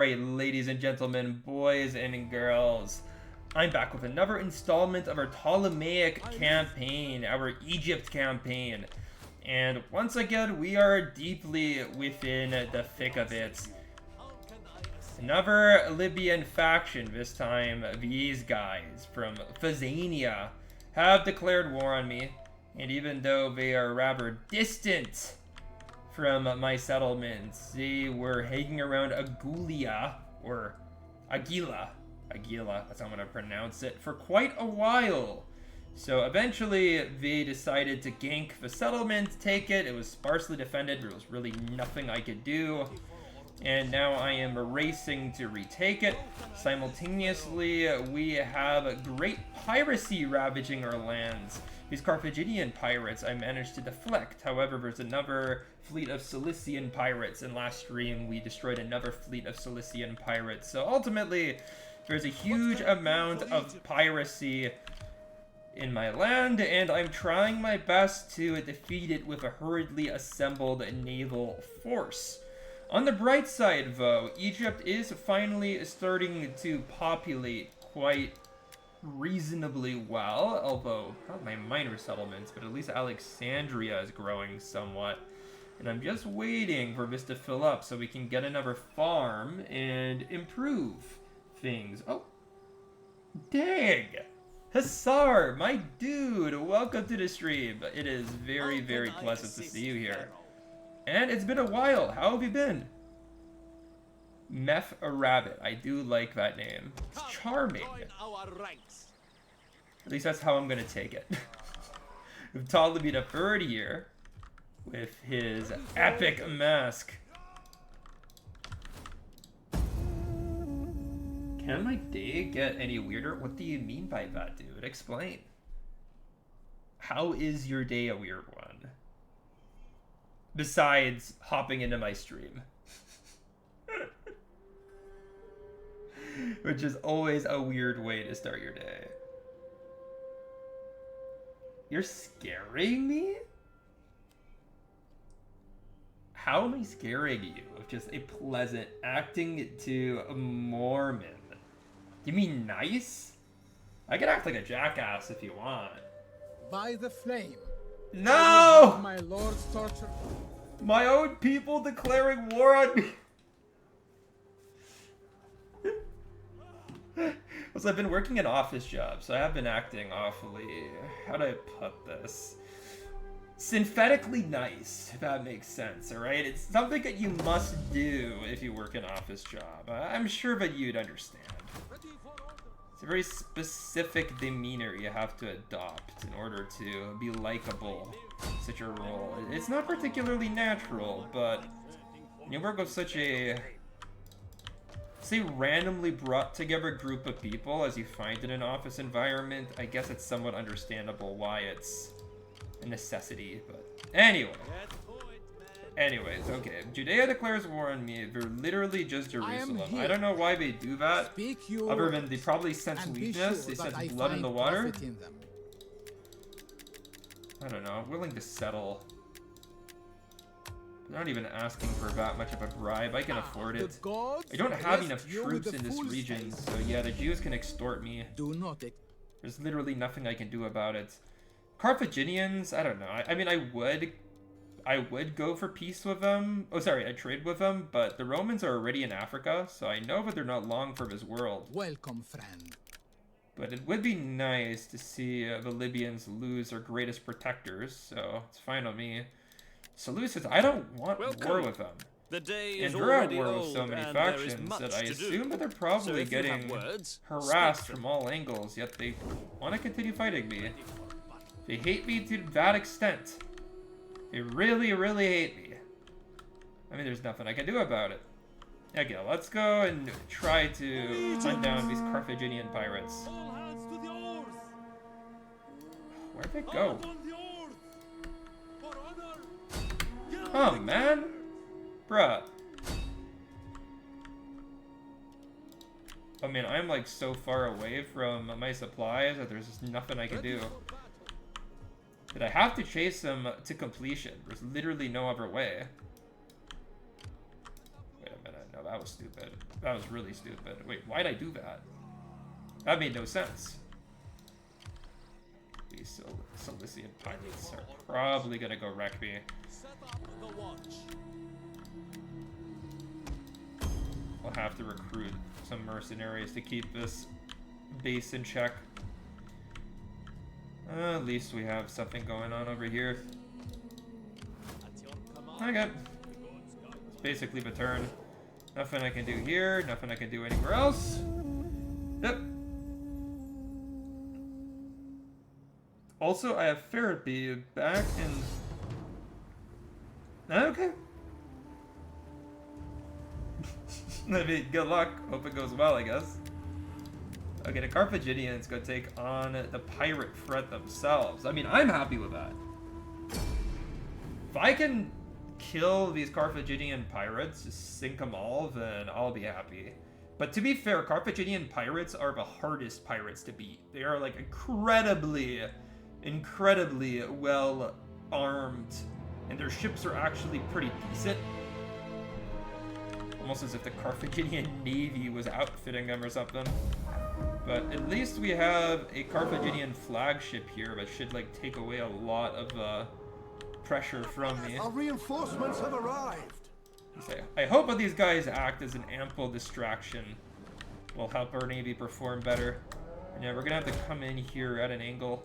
Alright, ladies and gentlemen, boys and girls, I'm back with another installment of our Ptolemaic campaign, our Egypt campaign. And once again, we are deeply within the thick of it. Another Libyan faction, this time these guys from Phazania, have declared war on me. And even though they are rather distant from my settlements, they were hanging around Agulia, or Aguila, that's how I'm going to pronounce it, for quite a while. So eventually they decided to gank the settlement, take it. It was sparsely defended, there was really nothing I could do. And now I am racing to retake it. Simultaneously, we have great piracy ravaging our lands. These Carthaginian pirates I managed to deflect. However, there's another fleet of Cilician pirates, and last stream we destroyed another fleet of Cilician pirates. So ultimately, there's a huge amount of piracy in my land, and I'm trying my best to defeat it with a hurriedly assembled naval force. On the bright side, though, Egypt is finally starting to populate quite reasonably well, although not my minor settlements, but at least Alexandria is growing somewhat. And I'm just waiting for this to fill up so we can get another farm and improve things. Oh, dang! Hussar, my dude, welcome to the stream. It is very, very pleasant to see you here. And it's been a while. How have you been? Meth a Rabbit. I do like that name. It's charming. At least that's how I'm going to take it. With Ptolemy the Third here, with his epic mask. Can my day get any weirder? What do you mean by that, dude? Explain. How is your day a weird one? Besides hopping into my stream. Which is always a weird way to start your day. You're scaring me? How am I scaring you with just a pleasant acting to a Mormon? You mean nice? I can act like a jackass if you want. By the flame. No! My lord's torture. My own people declaring war on me. Because I've been working an office job, so I have been acting awfully, how do I put this? Synthetically nice, if that makes sense, alright? It's something that you must do if you work an office job. I'm sure that you'd understand. It's a very specific demeanor you have to adopt in order to be likable in such a role. It's not particularly natural, but when you work with such a, say, randomly brought together group of people as you find in an office environment, I guess it's somewhat understandable why it's a necessity, but anyways, okay. Judea declares war on me. They're literally just Jerusalem. I don't know why they do that, other than they probably sense weakness. They sense blood in the water. I don't know. I'm willing to settle. They're not even asking for that much of a bribe. I can afford it. I don't have enough troops in this region, so yeah, the Jews can extort me. There's literally nothing I can do about it. Carthaginians, I don't know. I mean, I would go for peace with them. Oh, sorry, I'd trade with them, but the Romans are already in Africa, so I know that they're not long for this world. Welcome, friend. But it would be nice to see the Libyans lose their greatest protectors, so it's fine on me. Seleucids, I don't want war with them. The day and is they're at already war with so old, many and there is factions much that I to assume do. that they're probably So if you have getting words, harassed speak from them. all angles, yet they want to continue fighting me. They hate me to that extent. They really, really hate me. I mean, there's nothing I can do about it. Okay, let's go and try to hunt down these Carthaginian pirates. All hands to the oars! Where'd they go? Out on the oars! For honor! Oh, man. Bruh. I mean, I'm like so far away from my supplies that there's just nothing I can do. But I have to chase them to completion. There's literally no other way. Wait a minute. No, that was stupid. That was really stupid. Wait, why'd I do that? That made no sense. These Cilician pirates are probably gonna go wreck me. Set up the watch. I'll have to recruit some mercenaries to keep this base in check. At least we have something going on over here. At your command. Okay. It's basically the turn. Nothing I can do here, nothing I can do anywhere else. Yep. Also, I have therapy back in... Okay. I mean, good luck. Hope it goes well, I guess. Okay, the Carthaginians go take on the pirate threat themselves. I mean, I'm happy with that. If I can kill these Carthaginian pirates, just sink them all, then I'll be happy. But to be fair, Carthaginian pirates are the hardest pirates to beat. They are like incredibly well armed, and their ships are actually pretty decent. Almost as if the Carthaginian navy was outfitting them or something. But at least we have a Carthaginian flagship here that should like take away a lot of pressure from me. Our reinforcements have arrived. I hope that these guys act as an ample distraction. Will help our navy perform better. And yeah, we're gonna have to come in here at an angle.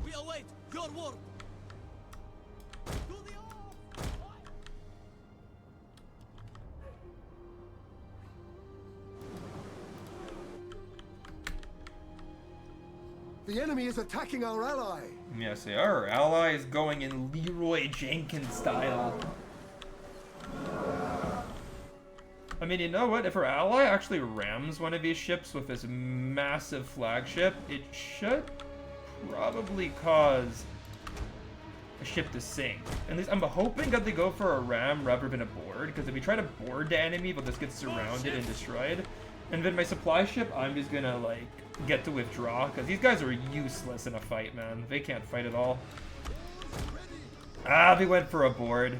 We await your word. To the arms. The enemy is attacking our ally. Yes, they are. Our ally is going in Leroy Jenkins style. I mean, you know what? If our ally actually rams one of these ships with this massive flagship, it should probably cause a ship to sink. At least I'm hoping that they go for a ram rather than a board, because if we try to board the enemy, they'll just get surrounded and destroyed. And then my supply ship, I'm just gonna, like, get to withdraw, because these guys are useless in a fight, man. They can't fight at all. Ah, they went for a board.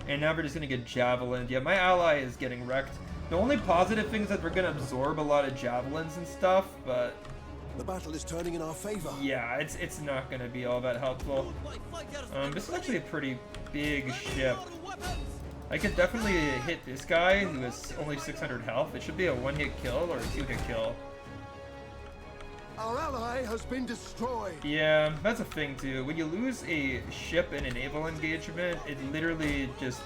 And now we're just gonna get javelined. Yeah, my ally is getting wrecked. The only positive thing is that we're gonna absorb a lot of javelins and stuff, but... The battle is turning in our favor. yeah, it's not gonna be all that helpful. This is actually a pretty big ship. I could definitely hit this guy, who has only 600 health. It should be a one-hit kill or a two-hit kill. Our ally has been destroyed. Yeah, that's a thing too. When you lose a ship in a naval engagement, it literally just...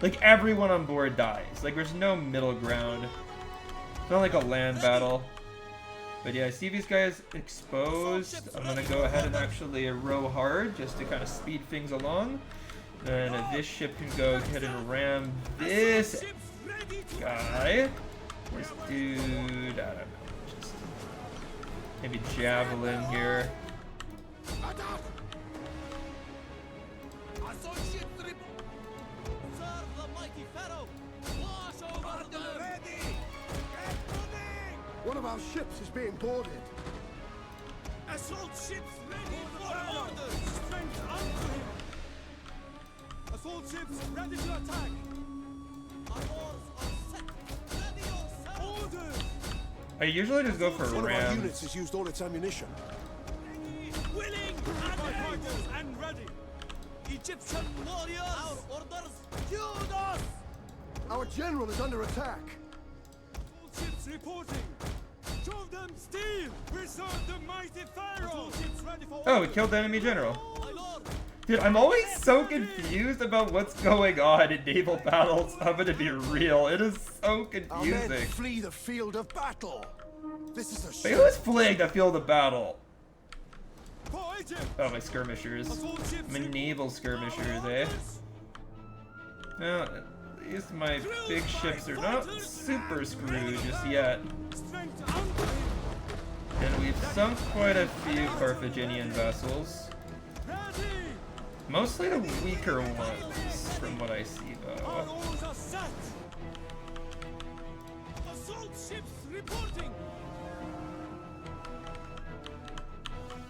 like, everyone on board dies. Like, there's no middle ground. It's not like a land battle. But yeah, I see these guys exposed. I'm gonna go ahead and actually row hard just to kind of speed things along. Then this ship can go ahead and ram this guy. This dude, I don't know. Just maybe javelin here. One of our ships is being boarded. Assault ships ready for orders. Strength unto him. Assault ships ready to attack. Our oars are set. Ready yourself. Orders. I usually just go for One of our rams. units has used all its ammunition. Ready, willing, and fighters and ready. Egyptian warriors. Our orders. Judas. Our general is under attack. Assault ships reporting. Show them steel. We serve the mighty Pharaoh. Assault ships ready for Oh, we orders. killed the enemy general. My lord. Dude, I'm always so confused about what's going on in naval battles. I'm gonna be real. It is so Our men confusing. flee the field of battle. This is a Wait, ship. who's fleeing the field of battle? For Egypt. Oh, my skirmishers. Assault ships My naval skirmishers, eh? No, at least my big ships are not super screwed just yet. Strength unto him. And we've sunk quite a few Carthaginian vessels. Ready. Mostly the weaker ones, from what I see, Our though. oars are set. Assault ships reporting.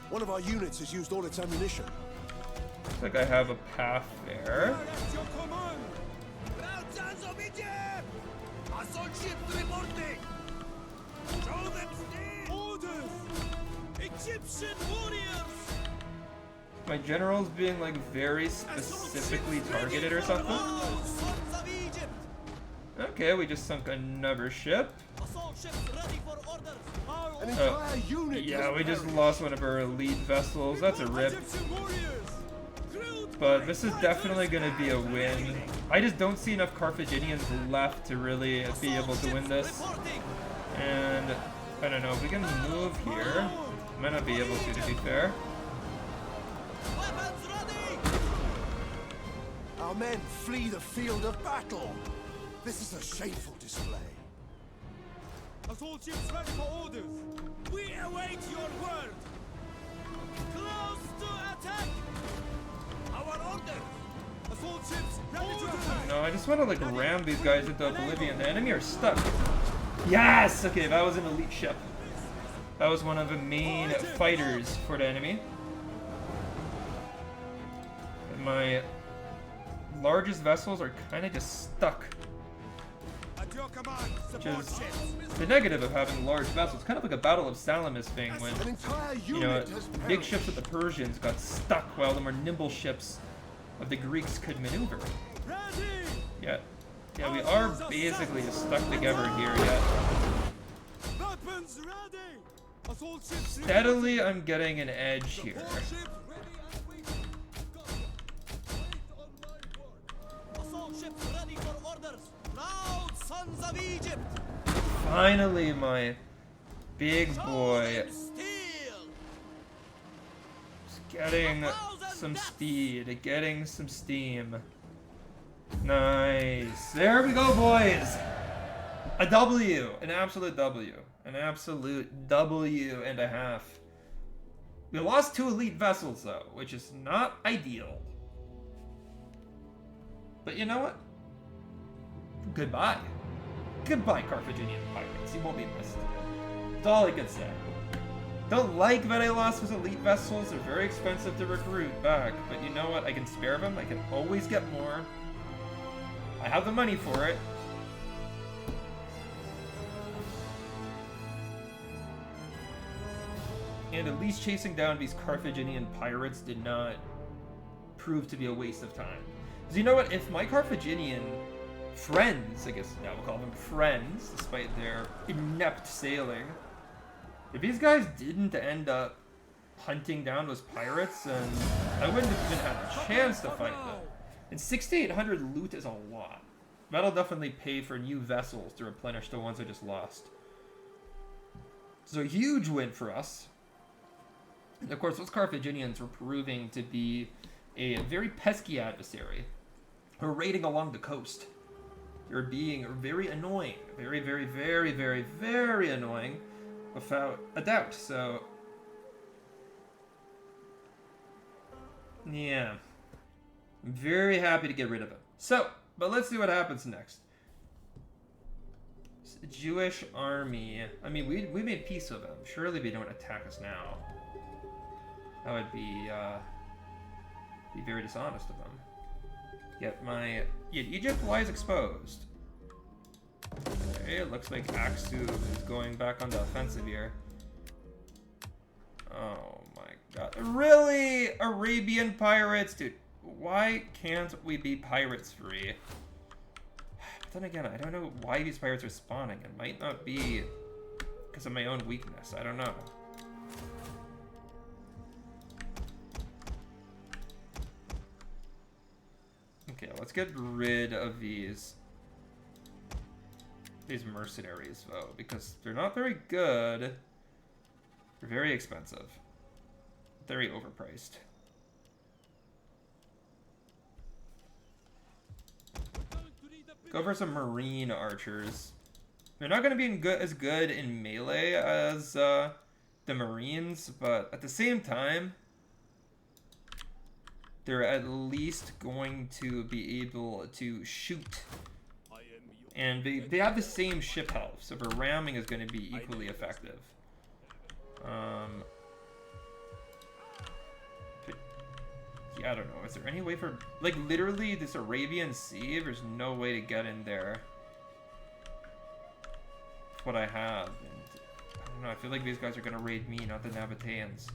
One of our units has used all its ammunition. Looks like I have a path there. Direct your command. Proud sons of Egypt! Assault ships reporting! Show them steel! Orders. Egyptian warriors. My general's being like very specifically targeted or something. Proud sons of Egypt! Okay, we just sunk another ship. Assault ships ready for orders! Our An entire unit Yeah, has we just perished. lost one of our elite vessels. That's a rip. Egyptian warriors. Grilled But by this is fighters definitely going to be a win. I just don't see enough Carthaginians left to really be able to win this. Reporting! And I don't know, if we can move here. Might not be able to be fair. Weapons ready! Our men flee the field of battle. This is a shameful display. Assault ships ready for orders. We await your word. Close to attack. Our orders! Assault ships ready to attack. No, I just want to like ram these guys into oblivion. The enemy are stuck. Yes! Okay, that was an elite ship. That was one of the main fighters for the enemy. And my largest vessels are kind of just stuck. At your command, Which support is ships. the negative of having large vessels. Kind of like a Battle of Salamis thing when, An entire you know, unit has big perished. ships of the Persians got stuck while the more nimble ships of the Greeks could maneuver. Ready. Yeah, we are basically just stuck together here yet. Weapons ready. Assault ships ready. Steadily, I'm getting an edge here. Support ships ready as we go. Wait on my word. Assault ships ready for orders! Proud sons of Egypt! Finally, my big boy Steel! is getting some speed, getting some steam. Nice. There we go, boys. A W. An absolute W. An absolute W and a half. We lost 2 elite vessels, though, which is not ideal. But you know what? Goodbye. Goodbye, Carthaginian pirates. You won't be missed. That's all I can say. Don't like that I lost those elite vessels. They're very expensive to recruit back. But you know what? I can spare them. I can always get more. I have the money for it. And at least chasing down these Carthaginian pirates did not prove to be a waste of time. Because you know what? If my Carthaginian friends, I guess now we'll call them friends, despite their inept sailing, if these guys didn't end up hunting down those pirates, then I wouldn't have even had a chance to fight them. And 6,800 loot is a lot. That'll definitely pay for new vessels to replenish the ones I just lost. So a huge win for us. And of course, those Carthaginians were proving to be a very pesky adversary. Who were raiding along the coast. They were being very annoying. Very, very, very, very, very annoying. Without a doubt. So, yeah. I'm very happy to get rid of it. So, but let's see what happens next. Jewish army. I mean, we made peace with them. Surely they don't attack us now. That would be very dishonest of them. Yet Egypt lies exposed. Okay, it looks like Aksu is going back on the offensive here. Oh my god. Really? Arabian pirates? Dude, why can't we be pirates free? But then again, I don't know why these pirates are spawning. It might not be because of my own weakness. I don't know. Okay, let's get rid of these mercenaries, though, because they're not very good. They're very expensive. Very overpriced. Go for some marine archers. They're not going to be as good in melee as the marines, but at the same time, they're at least going to be able to shoot. And they have the same ship health, so their ramming is going to be equally effective. Yeah, I don't know. Is there any way for... Like, literally, this Arabian Sea, there's no way to get in there. That's what I have. And I don't know, I feel like these guys are going to raid me, not the Nabateans.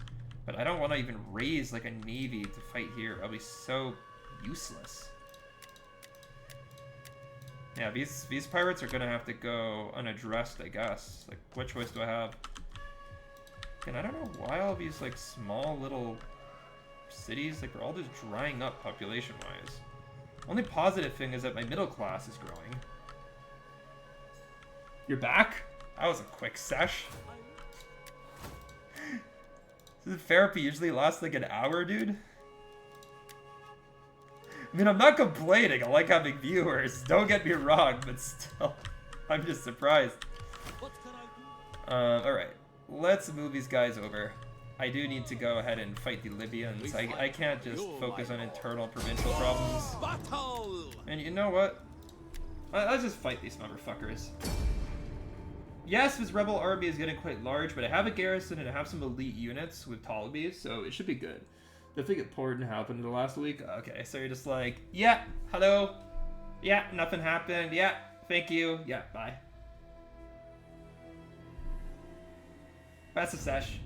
But I don't want to even raise, like, a navy to fight here. That'll be so useless. Yeah, these pirates are going to have to go unaddressed, I guess. Like, what choice do I have? And I don't know why all these, like, small little... cities, like, they're all just drying up population-wise. Only positive thing is that my middle class is growing. You're back? That was a quick sesh. The therapy usually lasts like an hour, dude. I mean, I'm not complaining. I like having viewers. Don't get me wrong, but still, I'm just surprised. What can I do? Alright. Let's move these guys over. I do need to go ahead and fight the Libyans. I can't just focus on internal provincial problems. Battle! And you know what? Let's just fight these motherfuckers. Yes, this rebel army is getting quite large, but I have a garrison and I have some elite units with Ptolemy, so it should be good. Nothing important happened in the last week? Okay, so you're just like, yeah, hello. Yeah, nothing happened. Yeah, thank you. Yeah, bye. That's a sesh.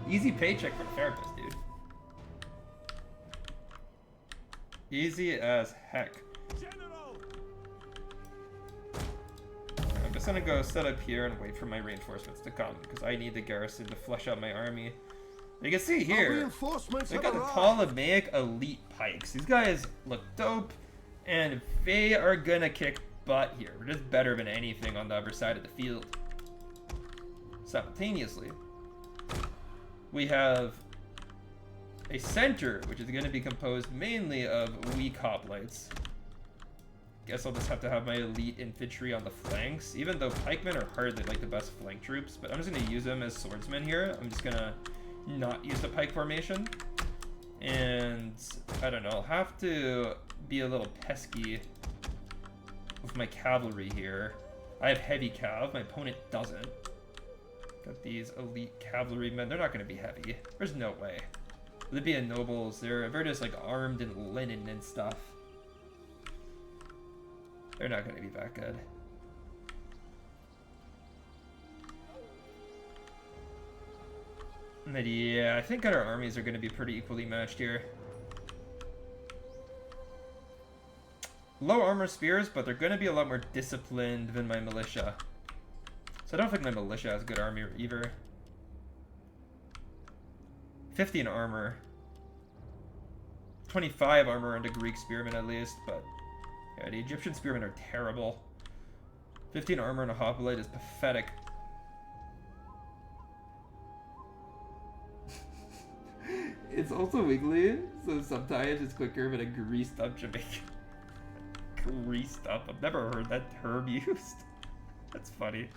Easy paycheck for a therapist, dude. Easy as heck. I'm just gonna go set up here and wait for my reinforcements to come, because I need the garrison to flesh out my army. You can see here, we got the Ptolemaic elite pikes. These guys look dope, and they are gonna kick butt here. They're just better than anything on the other side of the field. Simultaneously, we have a center, which is going to be composed mainly of weak hoplites. Guess I'll just have to have my elite infantry on the flanks, even though pikemen are hardly like the best flank troops, but I'm just going to use them as swordsmen here. I'm just going to not use the pike formation. And I don't know, I'll have to be a little pesky with my cavalry here. I have heavy cav, my opponent doesn't. Got these elite cavalrymen, they're not going to be heavy. There's no way. Libyan nobles, they're just like armed in linen and stuff. They're not going to be that good. But yeah, I think our armies are going to be pretty equally matched here. Low armor spears, but they're going to be a lot more disciplined than my militia. So I don't think my militia has good armor either. 50 in armor. 25 armor into Greek spearmen at least, but yeah, the Egyptian spearmen are terrible. 15 armor and a hoplite is pathetic. It's also wiggly, so sometimes it's quicker than a greased up Jamaican. Greased up? I've never heard that term used. That's funny.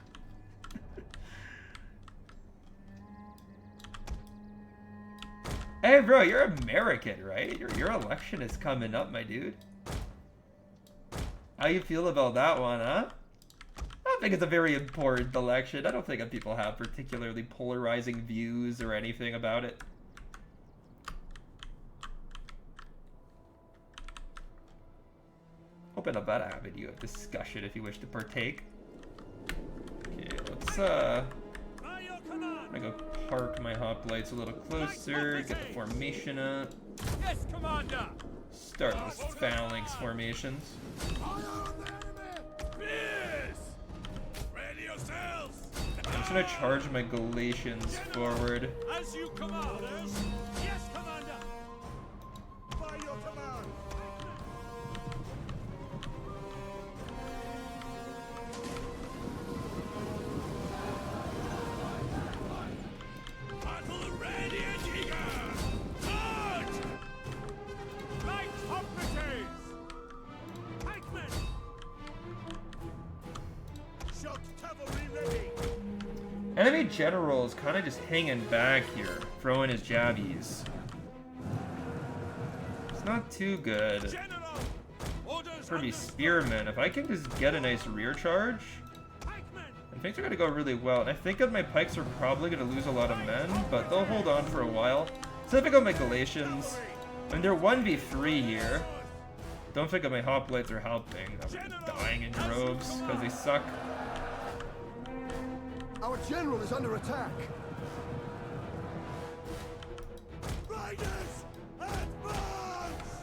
Hey bro, you're American, right? Your election is coming up, my dude. How you feel about that one, huh? I don't think it's a very important election. I don't think that people have particularly polarizing views or anything about it. Open up that avenue of discussion if you wish to partake. Okay, let's I'm gonna go park my hoplites a little closer, get the formation up. Yes, Commander! Start those phalanx formations. Yes! Ready yourselves! I'm just gonna charge my Galatians forward. As you command, yes, Commander! By your command! Battle ready and eager! Charge! Light hoplites! Pikemen! Shock cavalry ready! Enemy general is kind of just hanging back here, throwing his jabbies. It's not too good. General! Orders For these understood. spearmen, if I can just get a nice rear charge, Pikemen! and things are going to go really well. And I think that my pikes are probably going to lose a lot of men, but they'll hold on for a while. So if I go my Galatians, and they're 1v3 here. Don't think of my hoplites are helping. I'm dying in droves because they suck. Our general is under attack. Riders, advance!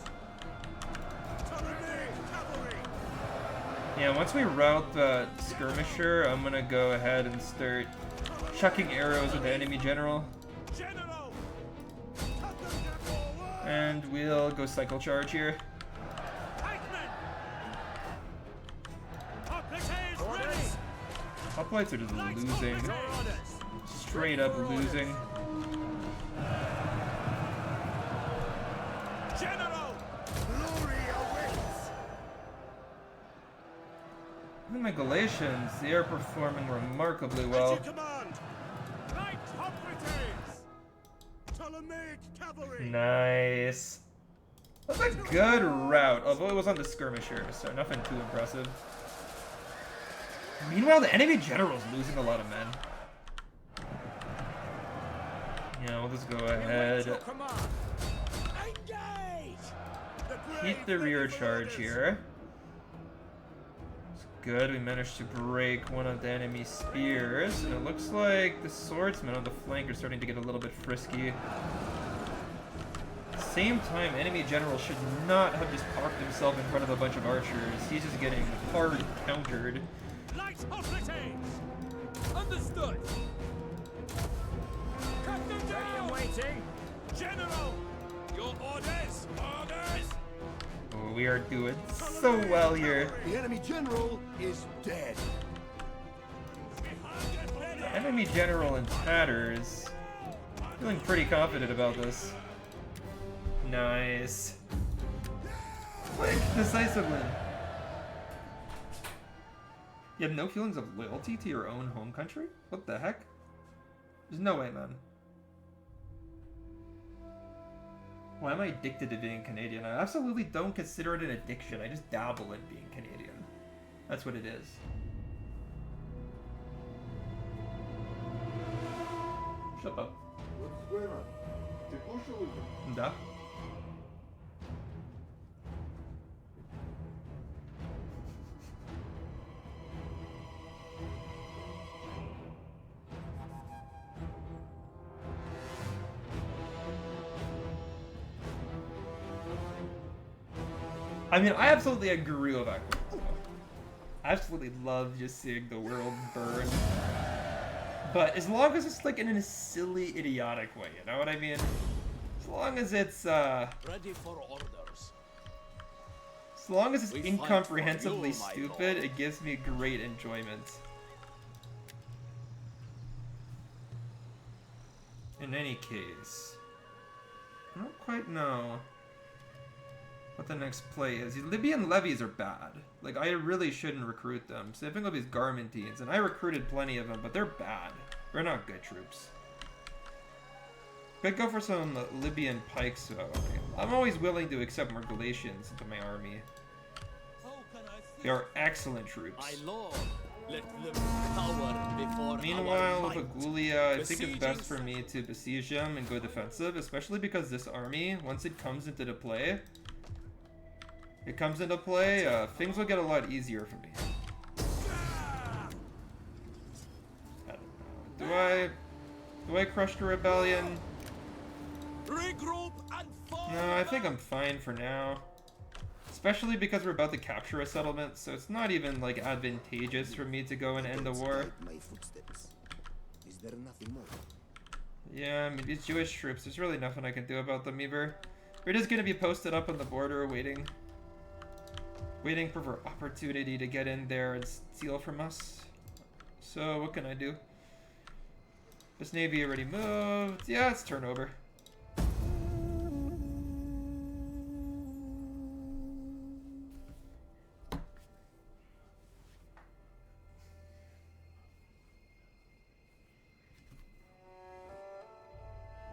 Cavalry! Yeah, once we rout the skirmisher, I'm gonna go ahead and start chucking arrows at the enemy general. General! And we'll go cycle charge here. Hoplites are just losing. Straight up losing. General! Glory awaits! And my Galatians, they are performing remarkably well. At your command! Light hoplites! Ptolemaic cavalry! Nice. That was a good route, although it was on the skirmisher, so nothing too impressive. Meanwhile, the enemy general's losing a lot of men. Yeah, we'll just go ahead. Keep the rear charge here. It's good, we managed to break one of the enemy spears, and it looks like the swordsmen on the flank are starting to get a little bit frisky. At the same time, enemy general should not have just parked himself in front of a bunch of archers. He's just getting hard countered. Light hoplites! Understood! Cut them down! Waiting! General! Your orders! Orders! Oh, we are doing so well here. The enemy general is dead. Enemy general in tatters. Feeling pretty confident about this. Nice. Quick, decisive win. You have no feelings of loyalty to your own home country? What the heck? There's no way, man. Why am I addicted to being Canadian? I absolutely don't consider it an addiction. I just dabble in being Canadian. That's what it is. Shut up. What's going on? Да. I mean, I absolutely agree with that. I absolutely love just seeing the world burn. But as long as it's like in a silly, idiotic way, you know what I mean? As long as it's, Ready for orders. as long as it's We fight for incomprehensibly you, my stupid, lord. it gives me great enjoyment. In any case, I don't quite know what the next play is. These Libyan levies are bad. Like, I really shouldn't recruit them. So I think of these Garmentines, and I recruited plenty of them, but they're bad. They're not good troops. Could go for some Libyan pikes, though. I'm always willing to accept more Galatians into my army. How can I They are excellent troops. my lord? Let them cower before Meanwhile, our with might. Agulia, I think it's best for me to besiege him and go defensive, especially because this army, once it comes into the play, things will get a lot easier for me. I don't know. Do I crush the rebellion? Regroup and fall. No, I think I'm fine for now. Especially because we're about to capture a settlement, so it's not even like advantageous for me to go and end the war. My footsteps. Is there nothing more? Yeah, I mean, these Jewish troops, there's really nothing I can do about them either. We're just gonna be posted up on the border waiting for opportunity to get in there and steal from us. So what can I do? This navy already moved. Yeah, it's turnover.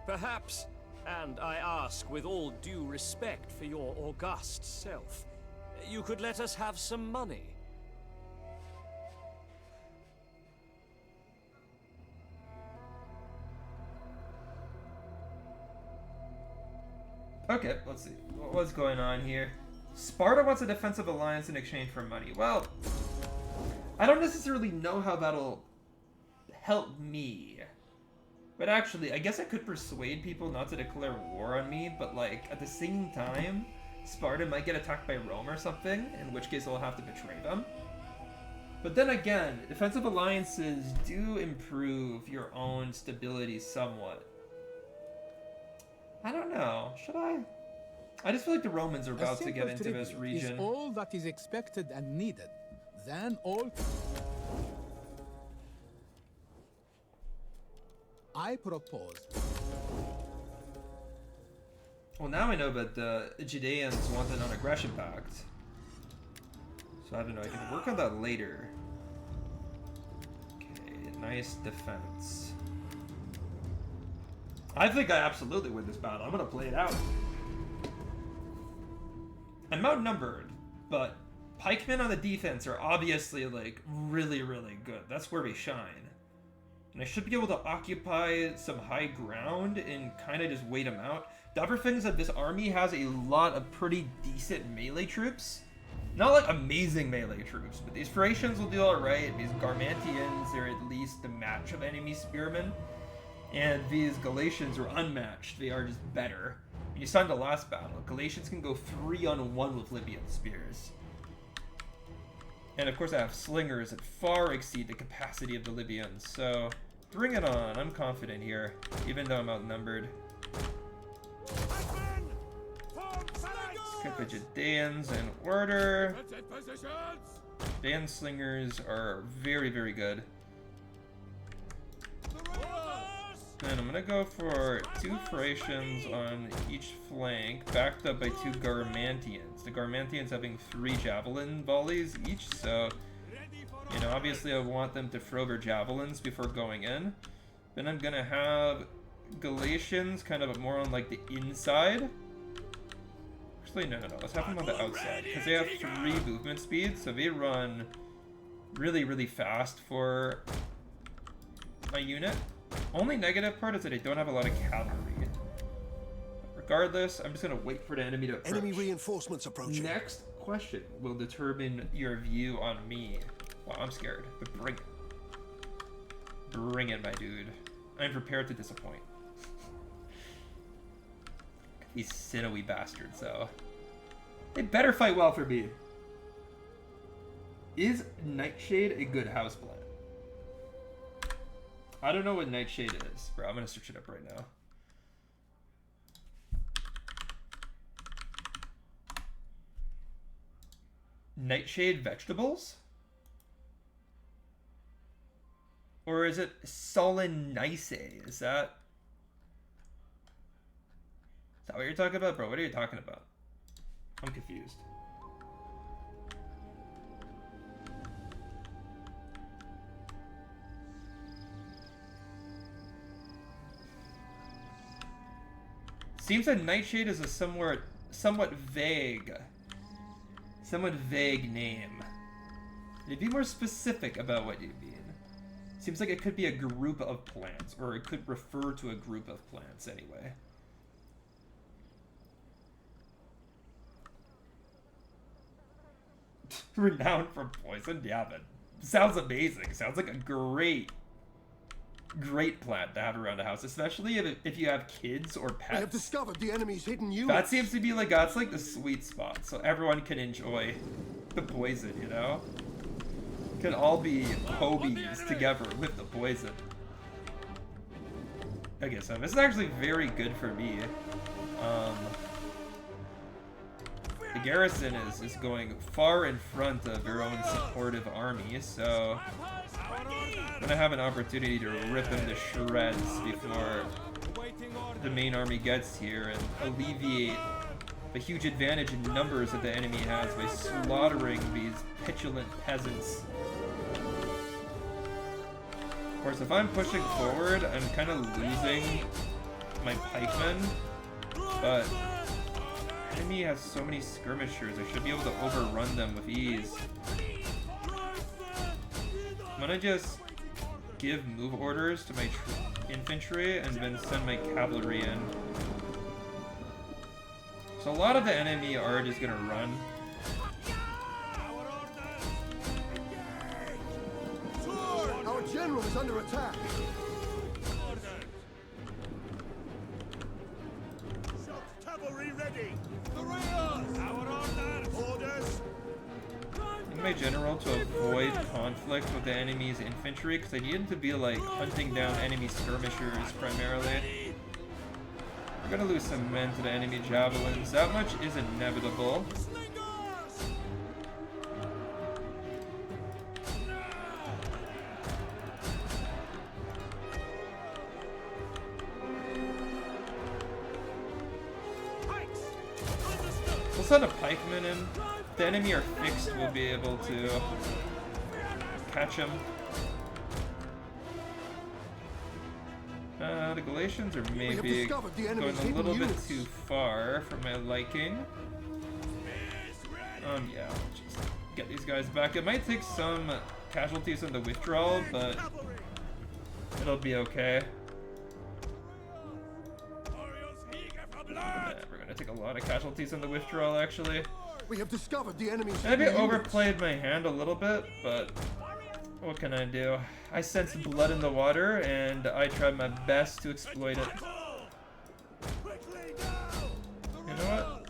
Perhaps, and I ask with all due respect for your august self, you could let us have some money. Okay, let's see. What's going on here? Sparta wants a defensive alliance in exchange for money. Well, I don't necessarily know how that'll help me. But actually, I guess I could persuade people not to declare war on me, but like, at the same time, Sparta might get attacked by Rome or something, in which case I'll have to betray them. But then again, defensive alliances do improve your own stability somewhat. I don't know. Should I? I just feel like the Romans are A about to get simple into this tribute region. is all that is expected and needed. Then all... I propose... Well, now I know that the Judeans want a non-aggression pact. So I don't know, I can work on that later. Okay, nice defense. I think I absolutely win this battle. I'm gonna play it out. I'm outnumbered, but pikemen on the defense are obviously like really, really good. That's where we shine. And I should be able to occupy some high ground and kind of just wait them out. The other thing is that this army has a lot of pretty decent melee troops. Not like amazing melee troops, but these Thracians will do alright. These Garmantians are at least the match of enemy spearmen. And these Galatians are unmatched. They are just better. And you saw in the last battle, Galatians can go 3-on-1 with Libyan spears. And of course I have slingers that far exceed the capacity of the Libyans, so bring it on. I'm confident here, even though I'm outnumbered. Let's get the Judeans in order. Judean slingers are very, very good. And I'm gonna go for 2 Thracians on each flank, backed up by 2 Garmantians. The Garmantians having 3 javelin volleys each, so, you know, obviously I want them to throw their javelins before going in. Then I'm gonna have Galatians kind of more on like the inside. Actually, no, let's have them on the outside, because they have 3 movement speed, so they run really, really fast for my unit. Only negative part is that I don't have a lot of cavalry. Regardless, I'm just gonna wait for the enemy to approach. Enemy reinforcements approaching. Next question will determine your view on me. Wow, I'm scared, but bring it. Bring it, my dude. I'm prepared to disappoint. These sinewy bastards, though. They better fight well for me. Is Nightshade a good houseplant? I don't know what Nightshade is, bro. I'm gonna search it up right now. Nightshade vegetables? Or is it Solenice? Is that what you're talking about, bro? What are you talking about? I'm confused. Seems that Nightshade is a somewhat vague name. Can you be more specific about what you mean? Seems like it could be a group of plants, or it could refer to a group of plants anyway. Renowned for poison? Yeah, but sounds amazing. Sounds like a great plant to have around the house, especially if you have kids or pets. I have discovered the enemy's hidden units. That seems to be like, that's like the sweet spot, so everyone can enjoy the poison, you know? Can all be hobies together with the poison. Okay, so this is actually very good for me. The garrison is going far in front of their own supportive army, so I'm gonna have an opportunity to rip them to shreds before the main army gets here and alleviate the huge advantage in numbers that the enemy has by slaughtering these petulant peasants. Of course, if I'm pushing forward, I'm kind of losing my pikemen, but the enemy has so many skirmishers, I should be able to overrun them with ease. I'm gonna just give move orders to my infantry and then send my cavalry in. So a lot of the enemy are just gonna run. Our general is under attack. Shock cavalry ready. The rears. Our orders. Orders. In my general to avoid conflict with the enemy's infantry, because I need him to be like hunting down enemy skirmishers primarily. We're gonna lose some men to the enemy javelins. That much is inevitable. We'll send a pikeman in. If the enemy are fixed, we'll be able to catch him. The Galatians are maybe going a little bit too far for my liking. Yeah, I'll just get these guys back. It might take some casualties in the withdrawal, but it'll be okay. Yeah, we're gonna take a lot of casualties in the withdrawal, actually. We have discovered the enemy's Maybe hidden units. overplayed my hand a little bit, but what can I do? I sensed blood in the water, and I tried my best to exploit it. You know what?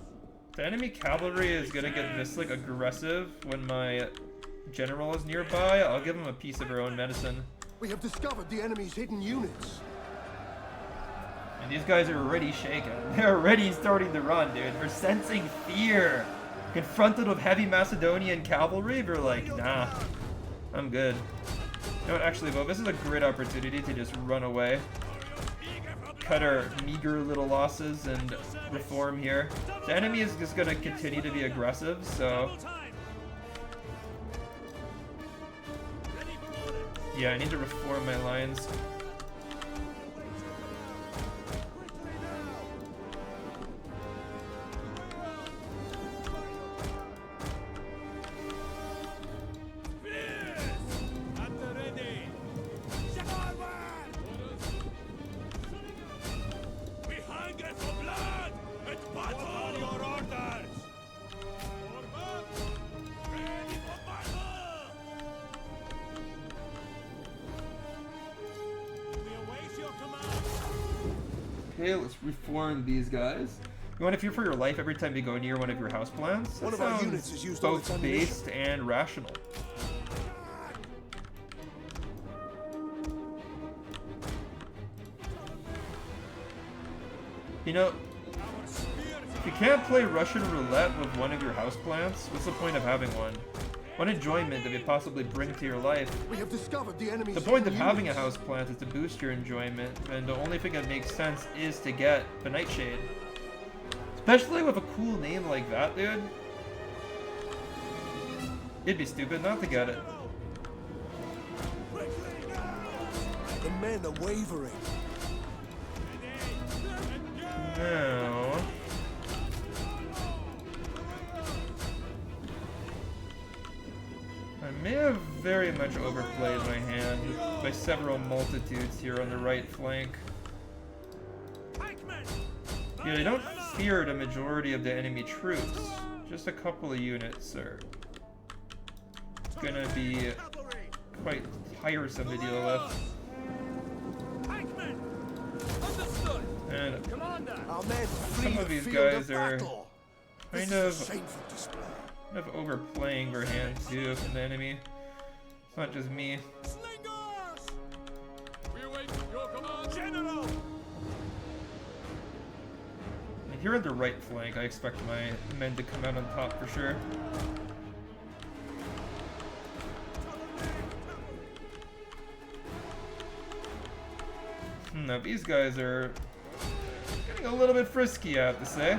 The enemy cavalry is gonna get this like aggressive when my general is nearby. I'll give him a piece of our own medicine. We have discovered the enemy's hidden units. And these guys are already shaken. They're already starting to run, dude. They're sensing fear. Confronted with heavy Macedonian cavalry, they're like, nah, I'm good. You know what, actually, though, this is a great opportunity to just run away. Cut our meager little losses and reform here. The enemy is just going to continue to be aggressive, so... yeah, I need to reform my lines. Okay, let's reform these guys. You want to fear for your life every time you go near one of your house plans? One That of our sounds units has used all its both ammunition. based and rational. You know, if you can't play Russian roulette with one of your houseplants, what's the point of having one? What enjoyment did it possibly bring to your life? We have discovered the enemy's The point of hidden having a units. houseplant is to boost your enjoyment, and the only thing that makes sense is to get the Nightshade. Especially with a cool name like that, dude. It'd be stupid not to get it. The men are wavering. Now... I may have very much overplayed my hand by several multitudes here on the right flank. Yeah, I don't fear the majority of the enemy troops. Just a couple of units are gonna be quite tiresome to deal with. And Our men flee some of the these field guys of are battle. kind This is of a shameful display. overplaying their hand too from the enemy. It's not just me. Slingers! We await your command, General! And here on the right flank, I expect my men to come out on top for sure. Now these guys are getting a little bit frisky, I have to say.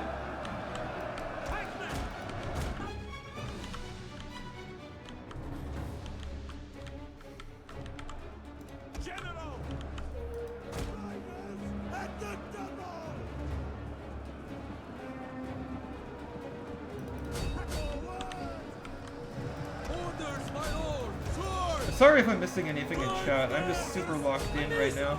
General! At the double! Orders, my lord! Swords! Sorry if I'm missing anything in chat. I'm just super locked in right now.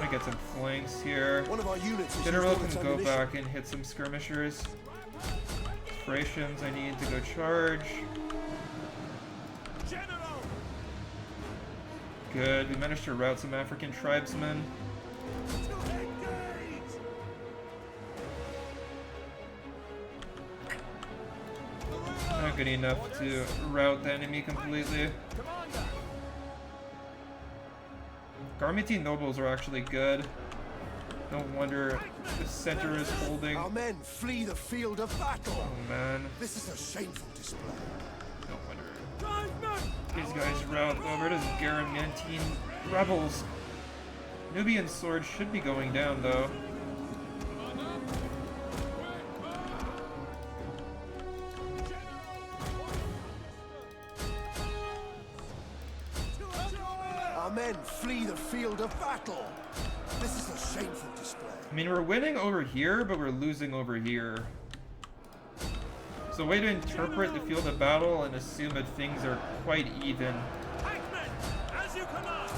I get some flanks here. One of our units is General using its can go ammunition. back and hit some skirmishers. Operations, I need to go charge. General! Good, we managed to rout some African tribesmen. To engage! Not good enough to rout the enemy completely. Garmenti nobles are actually good. No wonder the center is holding. Our men flee the field of battle. Oh man, This is a shameful display. no wonder. These guys rout over to the Garamantine rebels. Nubian sword should be going down though. Our men flee the field of battle. This is a shameful display. I mean, we're winning over here, but we're losing over here. So way to interpret the field of battle and assume that things are quite even. As you command!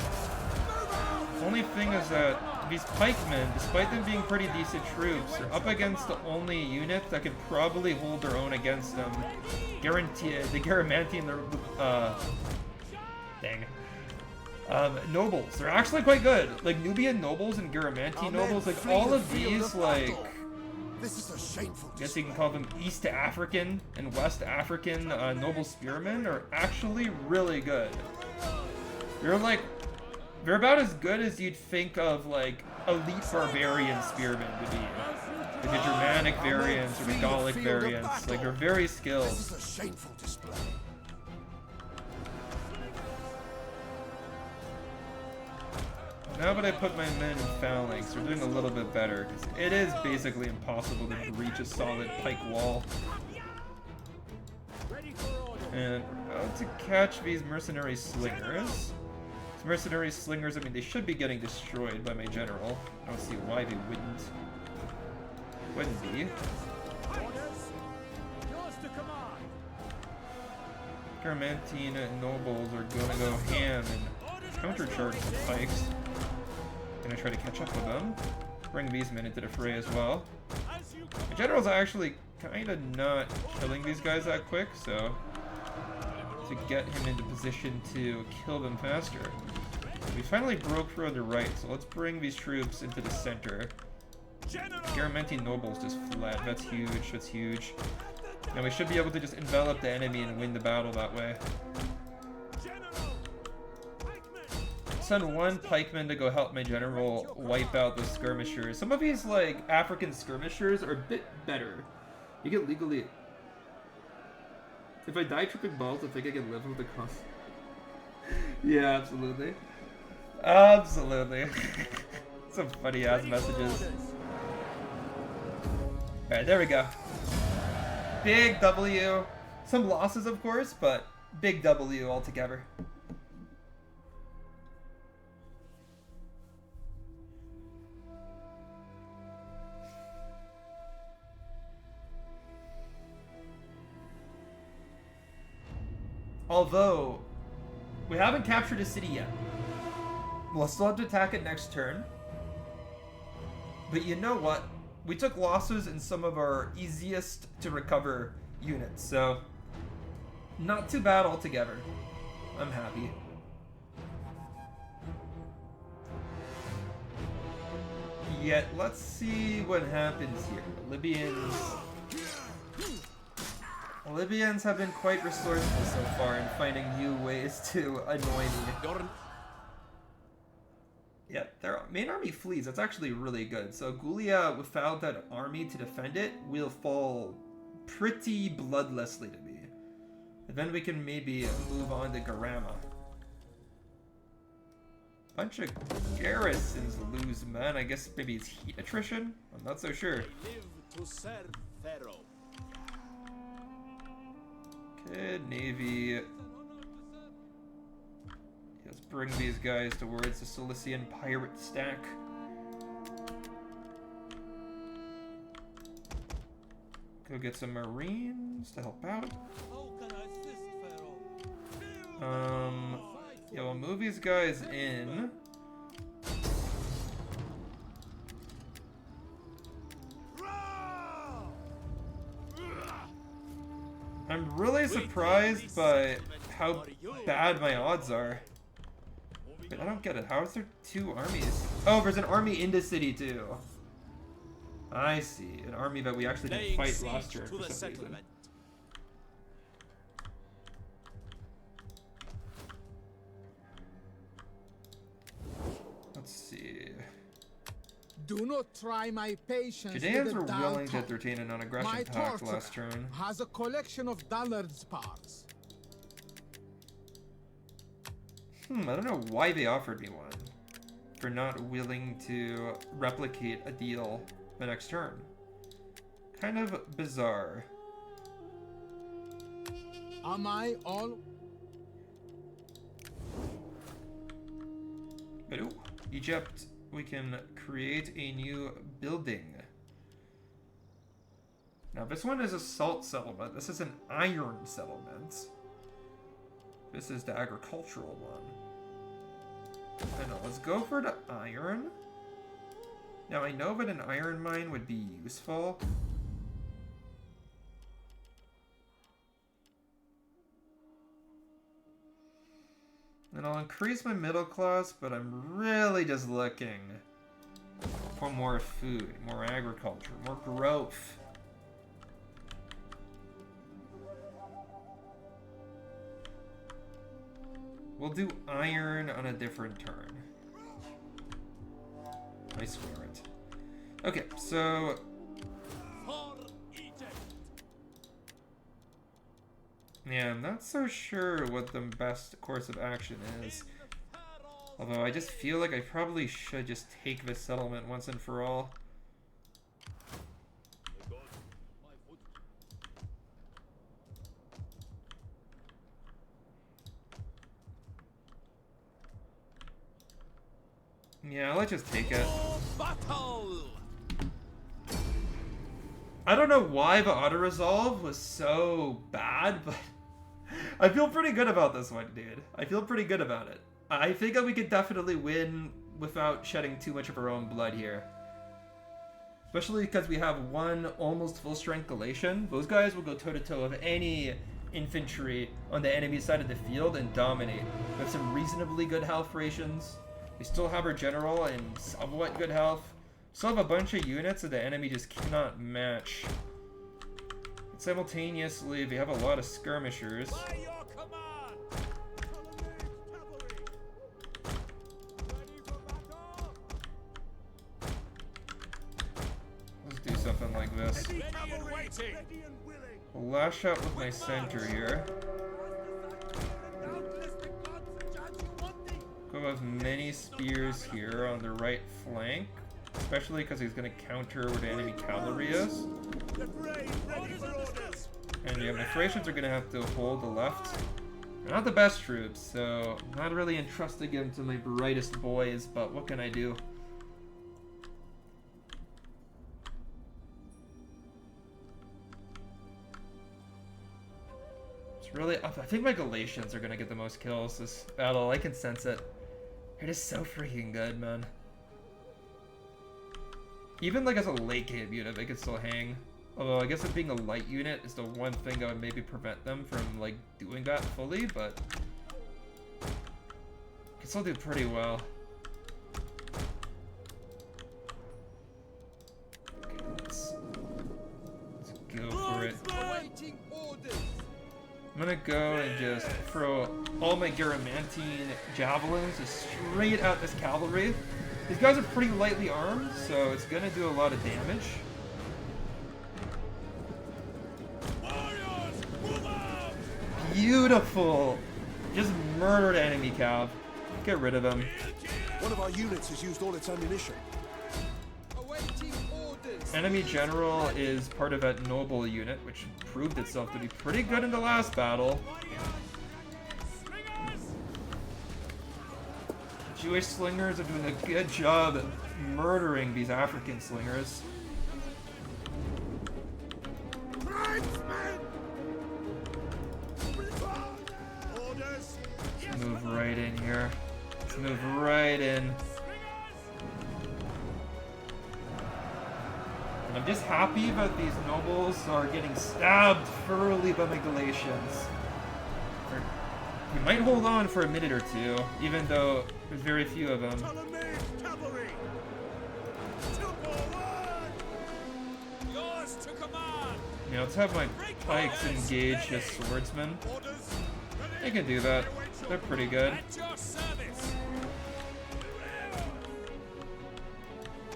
The only thing is that these pikemen, despite them being pretty decent troops, are up against the only unit that could probably hold their own against them. Guarantee the Garamantine, nobles. They're actually quite good. Like Nubian nobles and Garamantine nobles, like all of these, like, This is a shameful I guess you can call them East African and West African noble spearmen, are actually really good. They're about as good as you'd think of like elite barbarian spearmen to be. Like the Germanic variants or the Gallic variants. Like they're very skilled. This is a shameful display. Now that I put my men in phalanx, we're doing a little bit better, because it is basically impossible to breach a solid pike wall. And we're about to catch these mercenary slingers. These mercenary slingers, I mean, they should be getting destroyed by my general. I don't see why they wouldn't. Wouldn't be. Garamantine nobles are gonna go ham and countercharge the pikes. Gonna try to catch up with them. Bring these men into the fray as well. My general's actually kinda not killing these guys that quick, so to get him into position to kill them faster. We finally broke through on the right, so let's bring these troops into the center. Garamantine nobles just fled. That's huge, that's huge. And we should be able to just envelop the enemy and win the battle that way. Send one pikeman to go help my general wipe out the skirmishers. Some of these, like, African skirmishers are a bit better. You get legally... If I die tripping balls, I think I can live with the cost. Yeah, absolutely. Absolutely. Some funny-ass messages. Alright, there we go. Big W. Some losses, of course, but big W altogether. Although, we haven't captured a city yet. We'll still have to attack it next turn. But you know what? We took losses in some of our easiest to recover units, so not too bad altogether. I'm happy. Yet, let's see what happens here. Libyans have been quite resourceful so far in finding new ways to annoy me. Yeah, their main army flees. That's actually really good. So Gulia, without that army to defend it, will fall pretty bloodlessly to me. And then we can maybe move on to Garama. Bunch of garrisons lose, man. I guess maybe it's heat attrition? I'm not so sure. Live to serve Pharaoh. Okay, Navy. Let's bring these guys towards the Cilician pirate stack. Go get some Marines to help out. How can I assist Pharaoh? Yeah, we'll move these guys in. really surprised by how bad my odds are. Wait, I don't get it. How is there 2 armies? Oh, there's an army in the city too. I see. An army that we actually didn't fight last turn for some reason. Let's see. Do not try my patience. Judeans with were the willing to Dalton. entertain a non-aggression My pact torture last turn. has a collection of Dallard's parts. I don't know why they offered me one. For not willing to replicate a deal the next turn. Kind of bizarre. Am I all? But ooh, Egypt, we can create a new building. Now this one is a salt settlement. This is an iron settlement. This is the agricultural one. I know, let's go for the iron. Now I know that an iron mine would be useful. And I'll increase my middle class, but I'm really just looking for more food, more agriculture, more growth. We'll do iron on a different turn. I swear it. Okay, so... yeah, I'm not so sure what the best course of action is. Although I just feel like I probably should just take this settlement once and for all. Yeah, let's just take it. I don't know why the auto-resolve was so bad, but I feel pretty good about this one, dude. I feel pretty good about it. I think that we could definitely win without shedding too much of our own blood here. Especially because we have one almost full-strength Galatian. Those guys will go toe-to-toe with any infantry on the enemy side of the field and dominate. We have some reasonably good health rations. We still have our general in somewhat good health. Still have a bunch of units that the enemy just cannot match. And simultaneously, we have a lot of skirmishers. By your command! Ready for battle! Let's do something like this. Heavy cavalry! Ready and willing! I'll lash out with my center here. Go with many spears here on the right flank. Especially because he's going to counter where the enemy cavalry is. The brave ready for orders! And yeah, my Thracians are going to have to hold the left. They're not the best troops, so I'm not really entrusting them to my brightest boys, but what can I do? It's really... I think my Galatians are going to get the most kills this battle. I can sense it. They're just so freaking good, man. Even like as a late game unit, they could still hang. Although I guess it being a light unit is the one thing that would maybe prevent them from like doing that fully, but can still do pretty well. Okay, let's go for it. Awaiting orders! I'm gonna go and just throw all my Garamantine javelins just straight at this cavalry. These guys are pretty lightly armed, so it's gonna do a lot of damage. Warriors, move out! Beautiful! Just murdered enemy cav. Get rid of him. One of our units has used all its ammunition. Awaiting orders! Enemy general is part of that noble unit, which proved itself to be pretty good in the last battle. Jewish slingers are doing a good job at murdering these African slingers. Orders! Let's move right in here. Let's move right in. And I'm just happy that these nobles are getting stabbed thoroughly by my Galatians. We might hold on for a minute or two, even though there's very few of them. Cavalry! Yours to command! Yeah, let's have my pikes engage as swordsmen. They can do that. They're pretty good. At your service!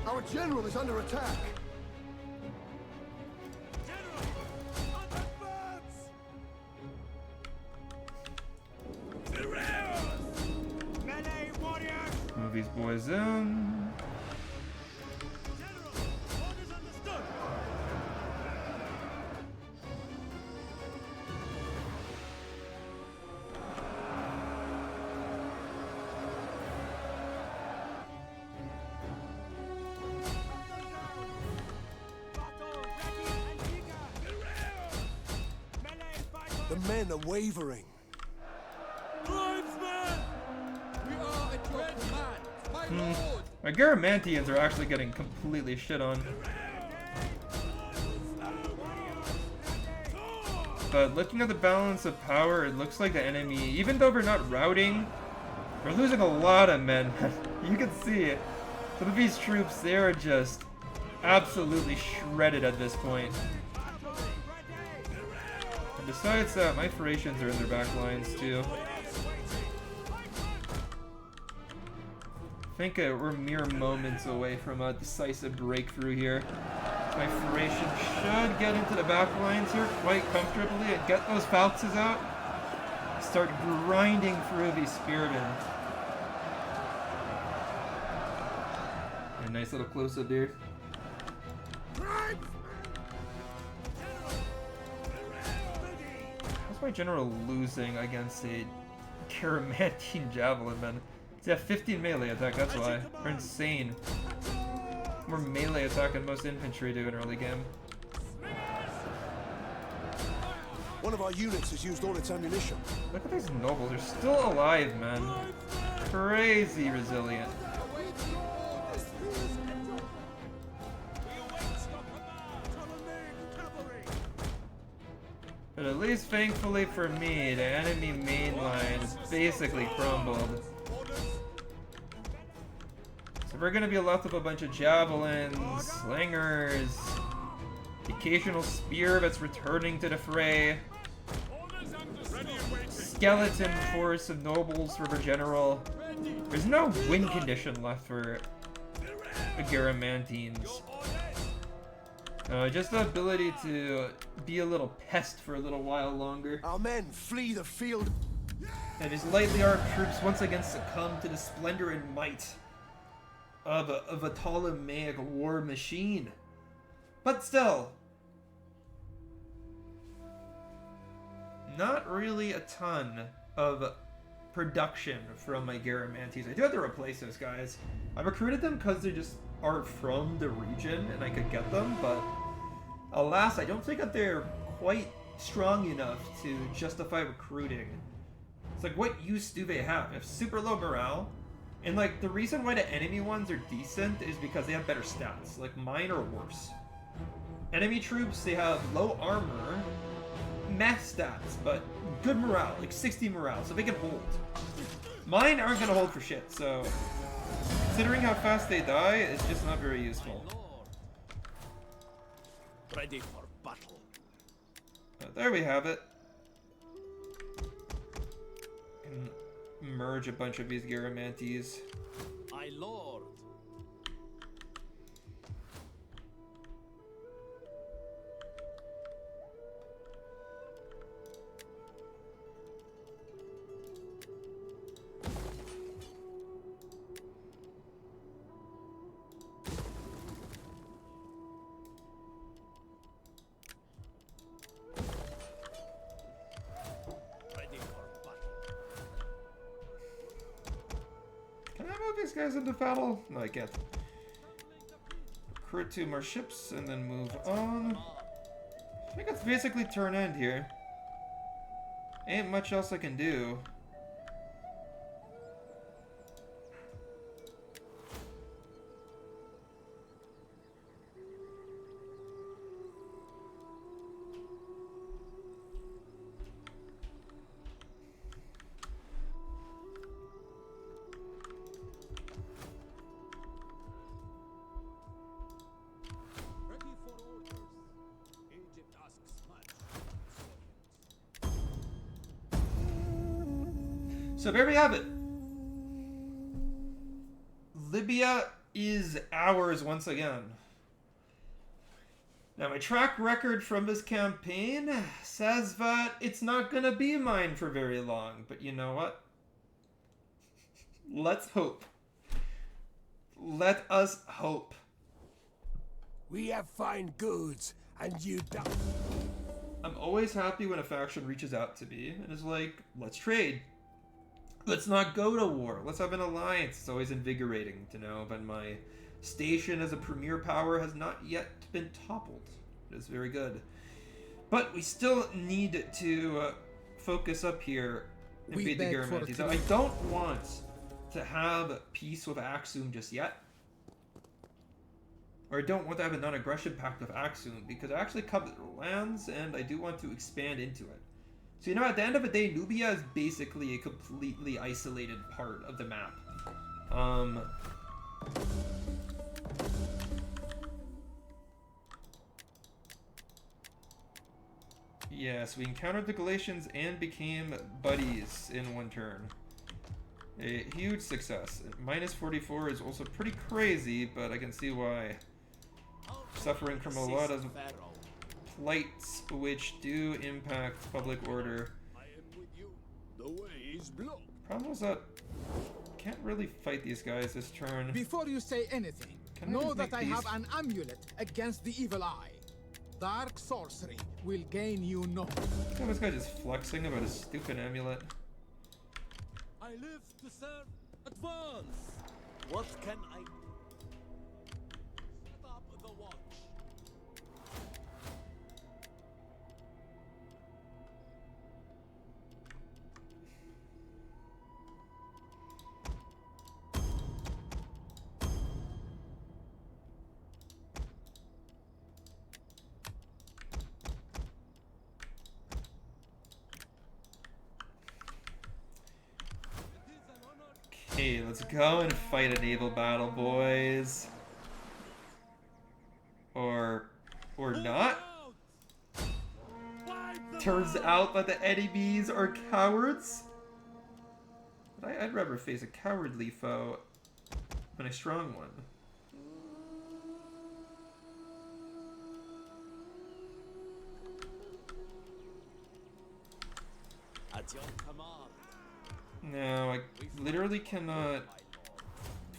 Our general is under attack. Melee warriors! Move these boys in. General, orders understood! Battle ready and eager! Melee fighter! The men are wavering. Tribesmen! We are at your command, my lord! My Garamantians are actually getting completely shit on. But looking at the balance of power, it looks like the enemy, even though they're not routing, they're losing a lot of men. You can see it. Some of these troops, they are just absolutely shredded at this point. And besides that, my Thracians are in their back lines too. I think we're mere moments away from a decisive breakthrough here. My Thracians should get into the back lines here quite comfortably and get those falxes out. Start grinding through these spearmen. A nice little close-up there. How's my general losing against a Caramantine javelin man? They have 15 melee attack, that's why. They're insane. More melee attack than most infantry do in early game. One of our units has used all its ammunition. Look at these nobles, they're still alive, man. Crazy resilient. But at least thankfully for me, the enemy main line is basically crumbled. So we're gonna be left with a bunch of javelins, slingers, occasional spear that's returning to the fray, skeleton force of nobles for the general. There's no win condition left for the Garamantines. Just the ability to be a little pest for a little while longer. Our men flee the field. And his lightly armed troops once again succumb to the splendor and might of a Ptolemaic war machine. But still, not really a ton of production from my Garamantes. I do have to replace those guys. I recruited them because they just are from the region and I could get them, but alas, I don't think that they're quite strong enough to justify recruiting. It's like, what use do they have? They have super low morale, and like the reason why the enemy ones are decent is because they have better stats. Like mine are worse. Enemy troops, they have low armor, max stats, but good morale, like 60 morale, so they can hold. Mine aren't gonna hold for shit, so considering how fast they die, it's just not very useful. Ready for battle. But there we have it. Can merge a bunch of these Garamantes. My lord. These guys into battle? No, I can't. Recruit 2 more ships and then move on. I think it's basically turn end here. Ain't much else I can do. So there we have it. Libya is ours once again. Now, my track record from this campaign says that it's not gonna be mine for very long, but you know what? Let's hope. Let us hope. We have fine goods, and you don't. I'm always happy when a faction reaches out to me and is like, let's trade. Let's not go to war. Let's have an alliance. It's always invigorating to know that my station as a premier power has not yet been toppled. It is very good. But we still need to focus up here and We beat the beg for Garamantes. I don't want to have peace with Axum just yet. Or I don't want to have a non-aggression pact with Axum because I actually covet their lands and I do want to expand into it. So, you know, at the end of the day, Nubia is basically a completely isolated part of the map. Yes, we encountered the Galatians and became buddies in one turn. A huge success. Minus 44 is also pretty crazy, but I can see why. Suffering from a lot of plights which do impact public order. I am with you. The way is blocked. Problem is that can't really fight these guys this turn. Before you say anything, Can I know just that make I these- have an amulet against the evil eye. Dark sorcery will gain you no. Look at this guy just flexing about his stupid amulet. I live to serve. Advance. What can I do? Set up the watch. Okay, let's go and fight a naval battle, boys. Or not. Turns out that the enemies are cowards. But I'd rather face a cowardly foe than a strong one. At your command. No, I literally cannot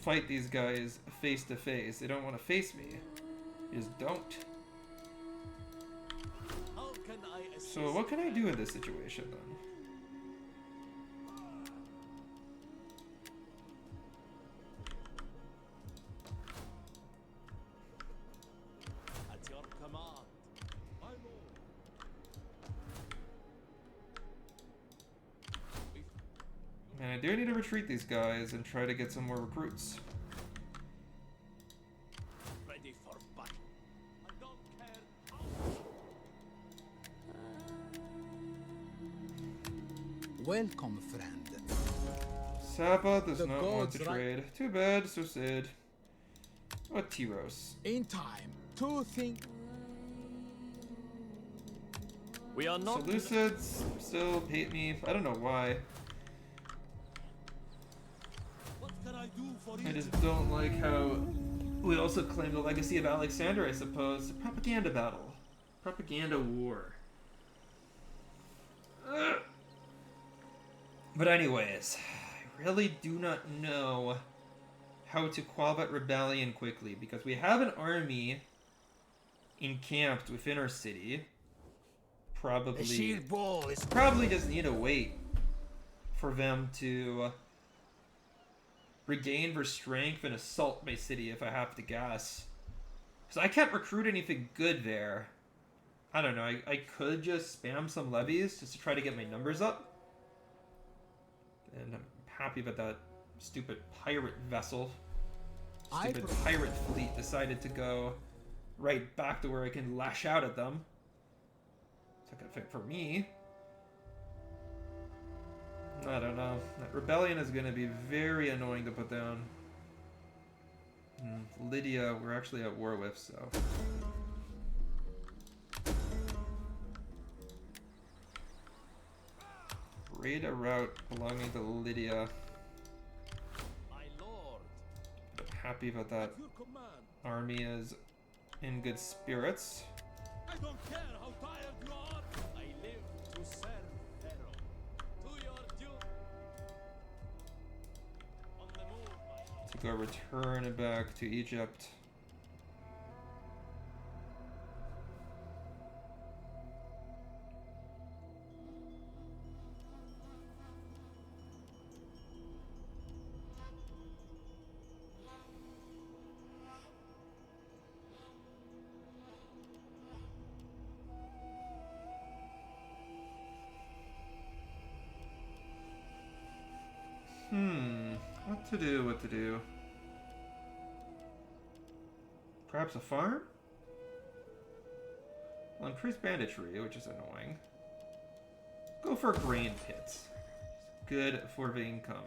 fight these guys face to face. They don't want to face me. They just don't. How can I assist? So what can I do in this situation then? At your command. My lord. And I do need to retreat these guys and try to get some more recruits. Ready for battle. I don't care how. Welcome, friend. Saba does The not want to gods, right? trade. Too bad, so sad. What Tyros? In time, two things. We are not. Seleucids still hate me. I don't know why. What can I do for you? I just don't like how we also claim the legacy of Alexander, I suppose. Propaganda battle. Propaganda war. Ugh. But anyways, I really do not know how to quell that rebellion quickly because we have an army encamped within our city. The shield wall is Probably just need to wait for them to regain their strength and assault my city if I have to guess. Because I can't recruit anything good there. I don't know, I could just spam some levies just to try to get my numbers up. And I'm happy that that stupid pirate vessel, stupid pirate fleet decided to go right back to where I can lash out at them. It's not gonna fit for me. I don't know. That rebellion is gonna be very annoying to put down. Lydia, we're actually at war with, so. raid a route belonging to Lydia. My lord. But happy about that. At your command. Army is in good spirits. I don't care how tired you are. I live to serve Pharaoh. To your duty. On the move, my lord. To go return back to Egypt. What to do? Perhaps a farm? Well, increase banditry, which is annoying. Go for grain pits. Good for the income.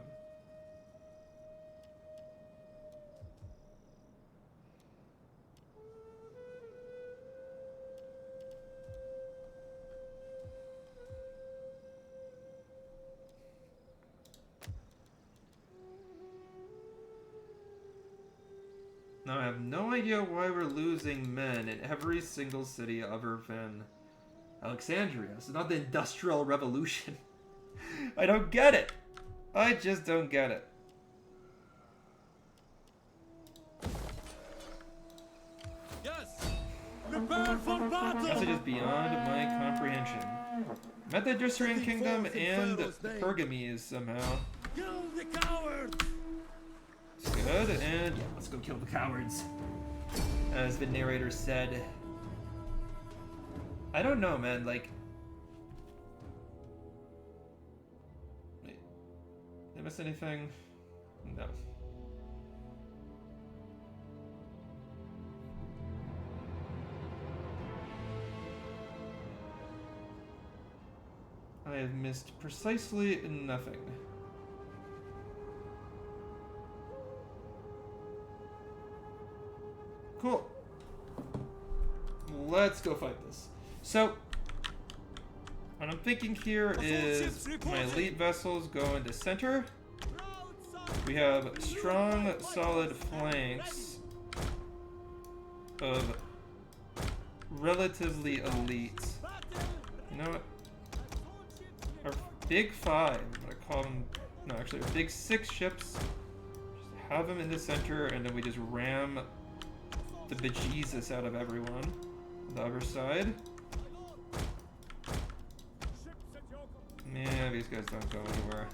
Now I have no idea why we're losing men in every single city other than Alexandria. It's not the Industrial Revolution. I don't get it. I just don't get it. Yes. Prepare for battle. Message is beyond my comprehension. Met the Judean kingdom and Pergames somehow. Kill the coward. Good, and yeah, let's go kill the cowards. As the narrator said. I don't know, man, like... Wait. Did I miss anything? No. I have missed precisely nothing. Cool. Let's go fight this. So, what I'm thinking here is my elite vessels go into center. We have strong, solid flanks of relatively elite. You know what? Our big five, I'm gonna call them, no, actually, our big six ships, just have them in the center, and then we just ram the bejesus out of everyone on the other side. Yeah, these guys don't go anywhere.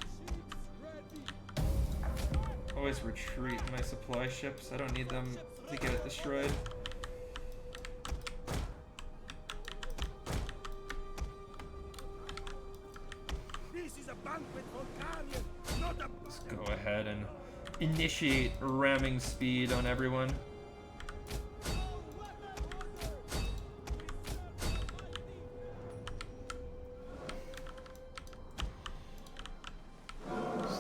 Always retreat my supply ships. I don't need them to get destroyed. This is a banquet for carrion, not a... Let's go ahead and initiate ramming speed on everyone.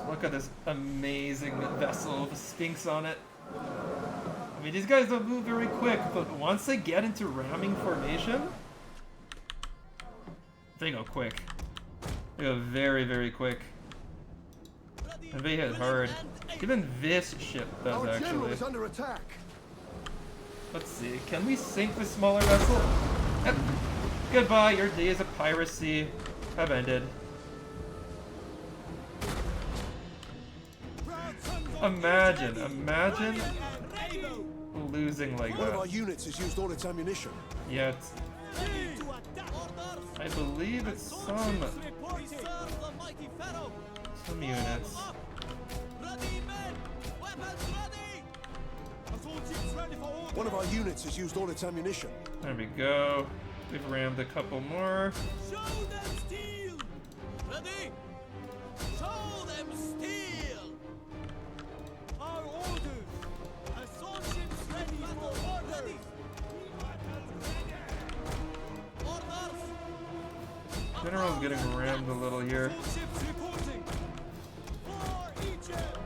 Look at this amazing vessel with a Sphinx on it. I mean, these guys don't move very quick, but once they get into ramming formation, they go quick. They go very, very quick. And they hit hard. Even this ship does, Our general actually. is under attack. Let's see. Can we sink the smaller vessel? Yep. Goodbye. Your days of piracy have ended. Imagine losing like One of our that. units has used all its ammunition. Yet, I believe it's some units. One of our units has used all its ammunition. There we go. We've rammed a couple more. Show them steel! Ready? Show them steel! Our orders. Assault ships ready for orders. Orders! General's getting rammed a little here. Assault ships reporting. For Egypt.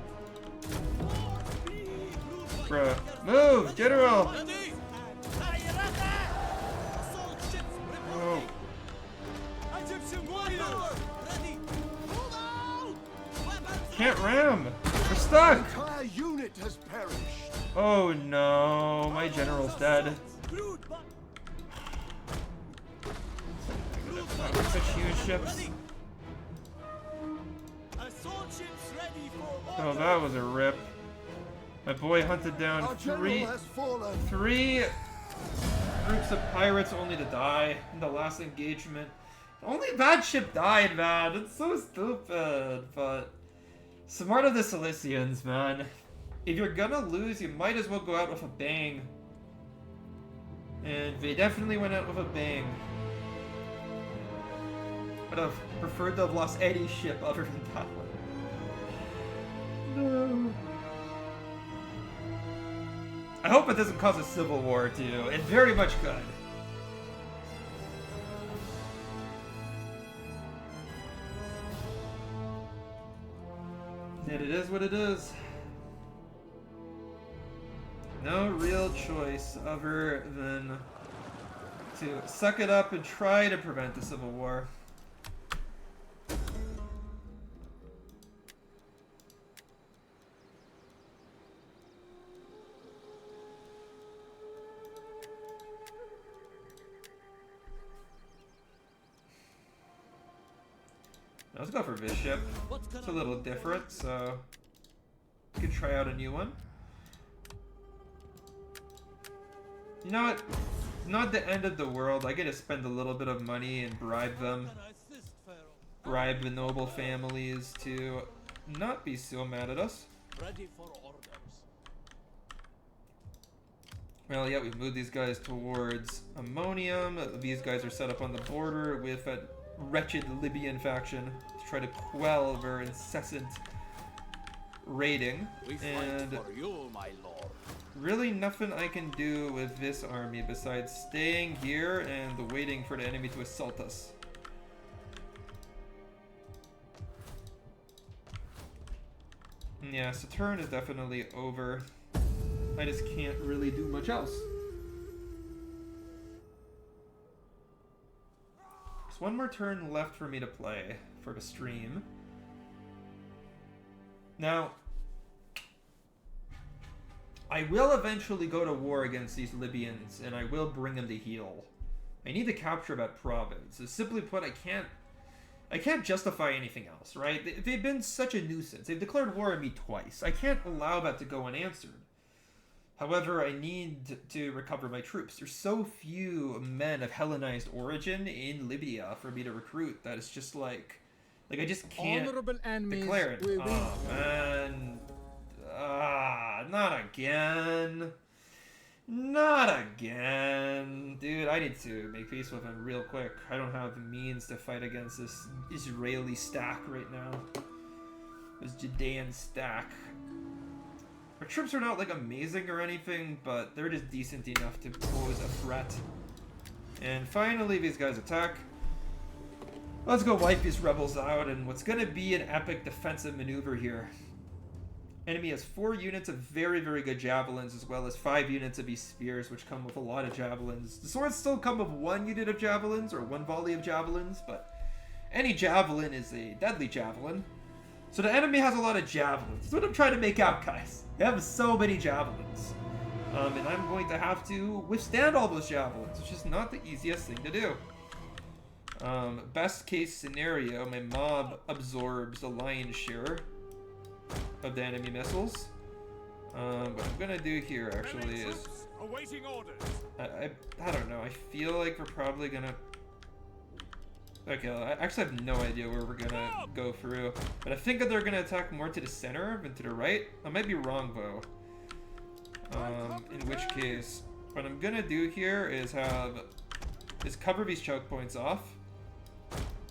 For speed. Bruh. Move, General! Ready? Assault ships Oh, reporting! Egyptian warriors. Ready? can't ram. We're stuck. Entire unit has perished. Oh no, my general's dead. Screwed, but Such huge ships. assault ships ready for Oh, orders. that was a rip. My boy hunted down Our general has fallen. three groups of pirates only to die in the last engagement. Only bad ship died, man. It's so stupid, but smart of the Cilicians, man. If you're gonna lose, you might as well go out with a bang. And they definitely went out with a bang. Would have preferred to have lost any ship other than that one. No. I hope it doesn't cause a civil war, too. It very much could. And it is what it is. No real choice other than to suck it up and try to prevent the civil war. Let's go for this ship. It's a little different, so we could try out a new one. You know what? Not the end of the world. I get to spend a little bit of money and bribe them. Can I assist, Pharaoh? Bribe the noble families to not be so mad at us. Ready for orders. Well, yeah, we've moved these guys towards ammonium. These guys are set up on the border with a wretched Libyan faction to try to quell their incessant raiding. We fight And for you, my lord. really nothing I can do with this army besides staying here and waiting for the enemy to assault us. Yeah, Saturn is definitely over. I just can't really do much else. There's one more turn left for me to play for the stream. Now, I will eventually go to war against these Libyans, and I will bring them to heel. I need to capture that province. So simply put, I can't justify anything else, right? They've been such a nuisance. They've declared war on me twice. I can't allow that to go unanswered. However, I need to recover my troops. There's so few men of Hellenized origin in Libya for me to recruit that it's just like I just can't Honorable enemies declare it. will win. Oh, man. Not again. Not again. Dude, I need to make peace with him real quick. I don't have the means to fight against this Israeli stack right now. This Judean stack. Our troops are not like amazing or anything, but they're just decent enough to pose a threat. And finally, these guys attack. Let's go wipe these rebels out in what's gonna be an epic defensive maneuver here. Enemy has 4 units of very, very good javelins, as well as 5 units of these spears, which come with a lot of javelins. The swords still come with 1 unit of javelins, or 1 volley of javelins, but any javelin is a deadly javelin. So the enemy has a lot of javelins. That's what I'm trying to make out, guys. They have so many javelins. And I'm going to have to withstand all those javelins, which is not the easiest thing to do. Best case scenario, my mob absorbs the lion's share of the enemy missiles. What I'm gonna do here actually is Awaiting orders. I don't know. I feel like we're probably gonna. Okay, I actually have no idea where we're gonna go through, but I think that they're gonna attack more to the center than to the right. I might be wrong though. In which case, what I'm gonna do here is cover these choke points off.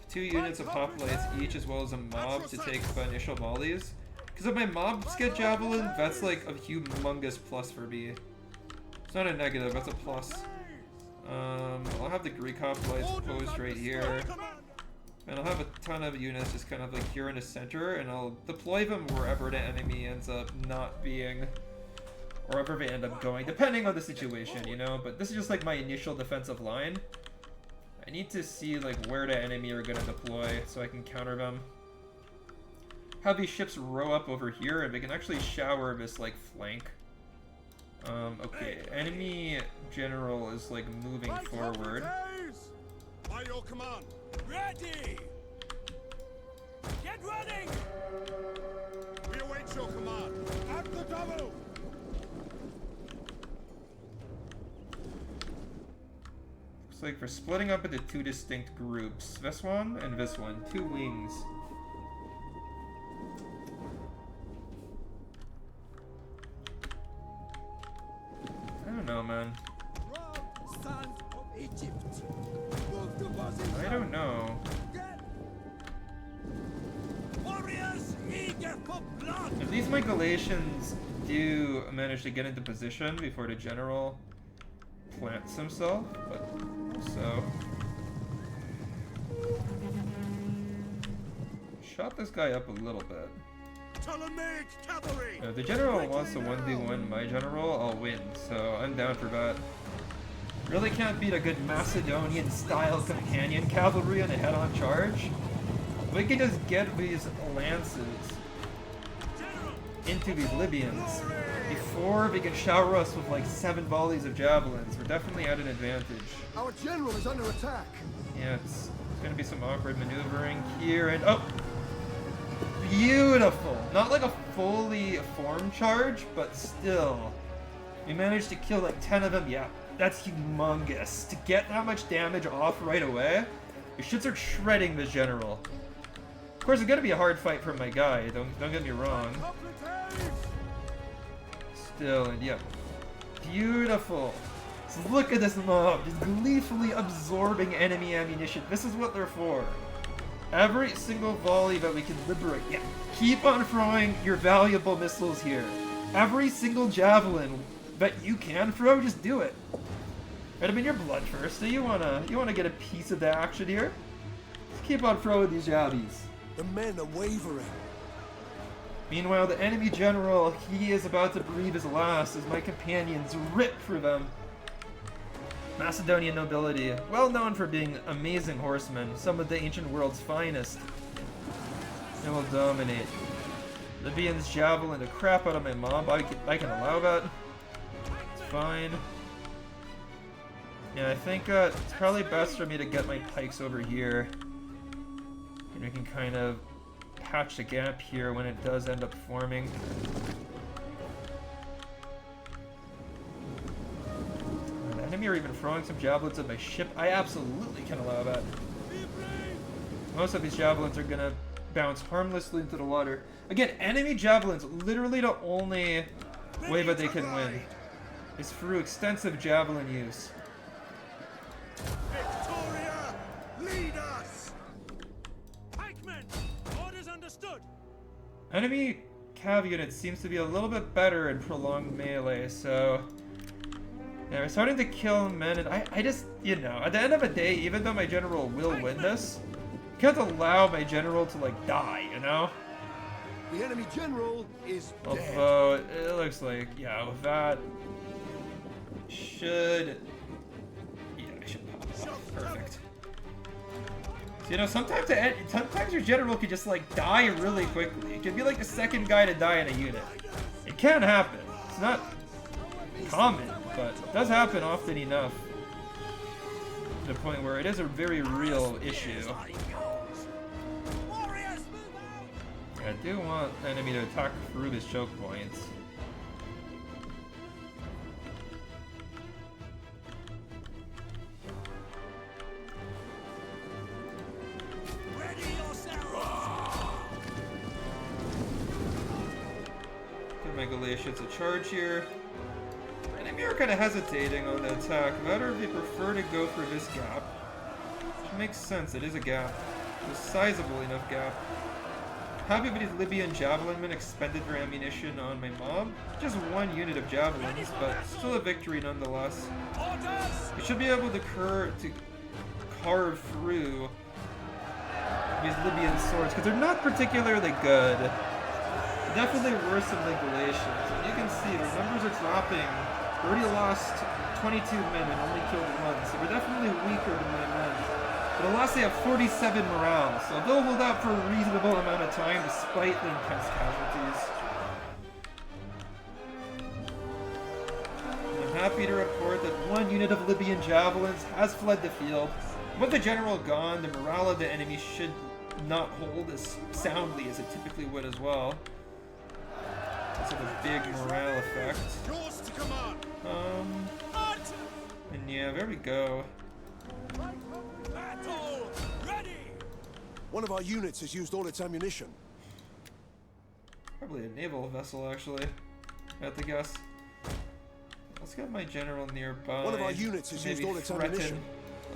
2 units of hoplites each, as well as a mob to take the initial volleys. Because if my mobs get javelin, that's like a humongous plus for me. It's not a negative, that's a plus. I'll have the Greek hoplites posed right here. And I'll have a ton of units just kind of like here in the center, and I'll deploy them wherever the enemy ends up not being, or wherever they end up going, depending on the situation, you know? But this is just like my initial defensive line. I need to see like where the enemy are gonna deploy so I can counter them. have these ships row up over here, and they can actually shower this like flank. Okay, enemy general is like moving forward. By your command. Ready! Get running! We await your command. At the double! Looks like we're splitting up into two distinct groups. This one and this one. Two wings. I don't know, man. Sons of Egypt. I don't know. Warriors eager for blood! If these my Galatians do manage to get into position before the general plants himself, but so. Shot this guy up a little bit. Ptolemaic cavalry! If the general wants to 1v1 my general, I'll win, so I'm down for that. Really can't beat a good Macedonian-style companion cavalry on a head-on charge. We can just get these lances into these Libyans before they can shower us with like 7 volleys of javelins. We're definitely at an advantage. Our general is under attack. Yeah, it's gonna be some awkward maneuvering here, and oh! Beautiful! Not like a fully formed charge, but still. We managed to kill like 10 of them. Yeah, that's humongous. To get that much damage off right away, your shits are shredding the general. Of course, it's gonna be a hard fight for my guy, don't get me wrong. Still, and yeah. Beautiful! So look at this mob, just gleefully absorbing enemy ammunition. This is what they're for. Every single volley that we can liberate. Yeah, keep on throwing your valuable missiles here. Every single javelin that you can throw, just do it. Right, I mean, you're bloodthirsty. You wanna get a piece of the action here? Just keep on throwing these jabbies. The men are wavering. Meanwhile, the enemy general, he is about to breathe his last as my companions rip through them. Macedonian nobility, well known for being amazing horsemen, some of the ancient world's finest. They will dominate. Libyans javelin the crap out of my mob. I can allow that. It's fine. Yeah, I think it's probably best for me to get my pikes over here. And we can kind of patch the gap here when it does end up forming. The enemy are even throwing some javelins at my ship. I absolutely can allow that. Most of these javelins are gonna bounce harmlessly into the water. Again, enemy javelins, literally the only way that they can win is through extensive javelin use. Victoria, lead us! Pikemen! Orders understood! Enemy cav unit seems to be a little bit better in prolonged melee, so yeah, we're starting to kill men, and I just, you know, at the end of the day, even though my general will win this, I can't allow my general to, like, die, you know? The enemy general is dead. Although, it looks like, yeah, with that, should... Yeah, I should pop it off. Perfect. So, you know, sometimes your general could just, like, die really quickly. It could be, like, the second guy to die in a unit. It can happen. It's not common, but it does happen often enough. To the point where it is a very real issue. I do want the enemy to attack through this choke point. Ready yourselves! Give my Galatians a charge here. Enemy are kind of hesitating on the attack. Matter if they prefer to go for this gap. Which makes sense, it is a gap. It's a sizable enough gap. Happy with these Libyan javelin men expended their ammunition on my mob. Just one unit of javelins, but still a victory nonetheless. We should be able to carve through these Libyan swords, because they're not particularly good. Definitely worse than the Galatians. And you can see their numbers are dropping. We already lost 22 men and only killed 1, so we're definitely weaker than my men. But alas, they have 47 morale, so they'll hold out for a reasonable amount of time despite the intense casualties. I'm happy to report that one unit of Libyan javelins has fled the field. With the general gone, the morale of the enemy should not hold as soundly as it typically would as well. That's a big morale effect. Yours to command. And yeah, there we go. Battle ready. One of our units has used all its ammunition. Probably a naval vessel, actually. I have to guess. Let's get my general nearby. One of our units has used all its threaten ammunition.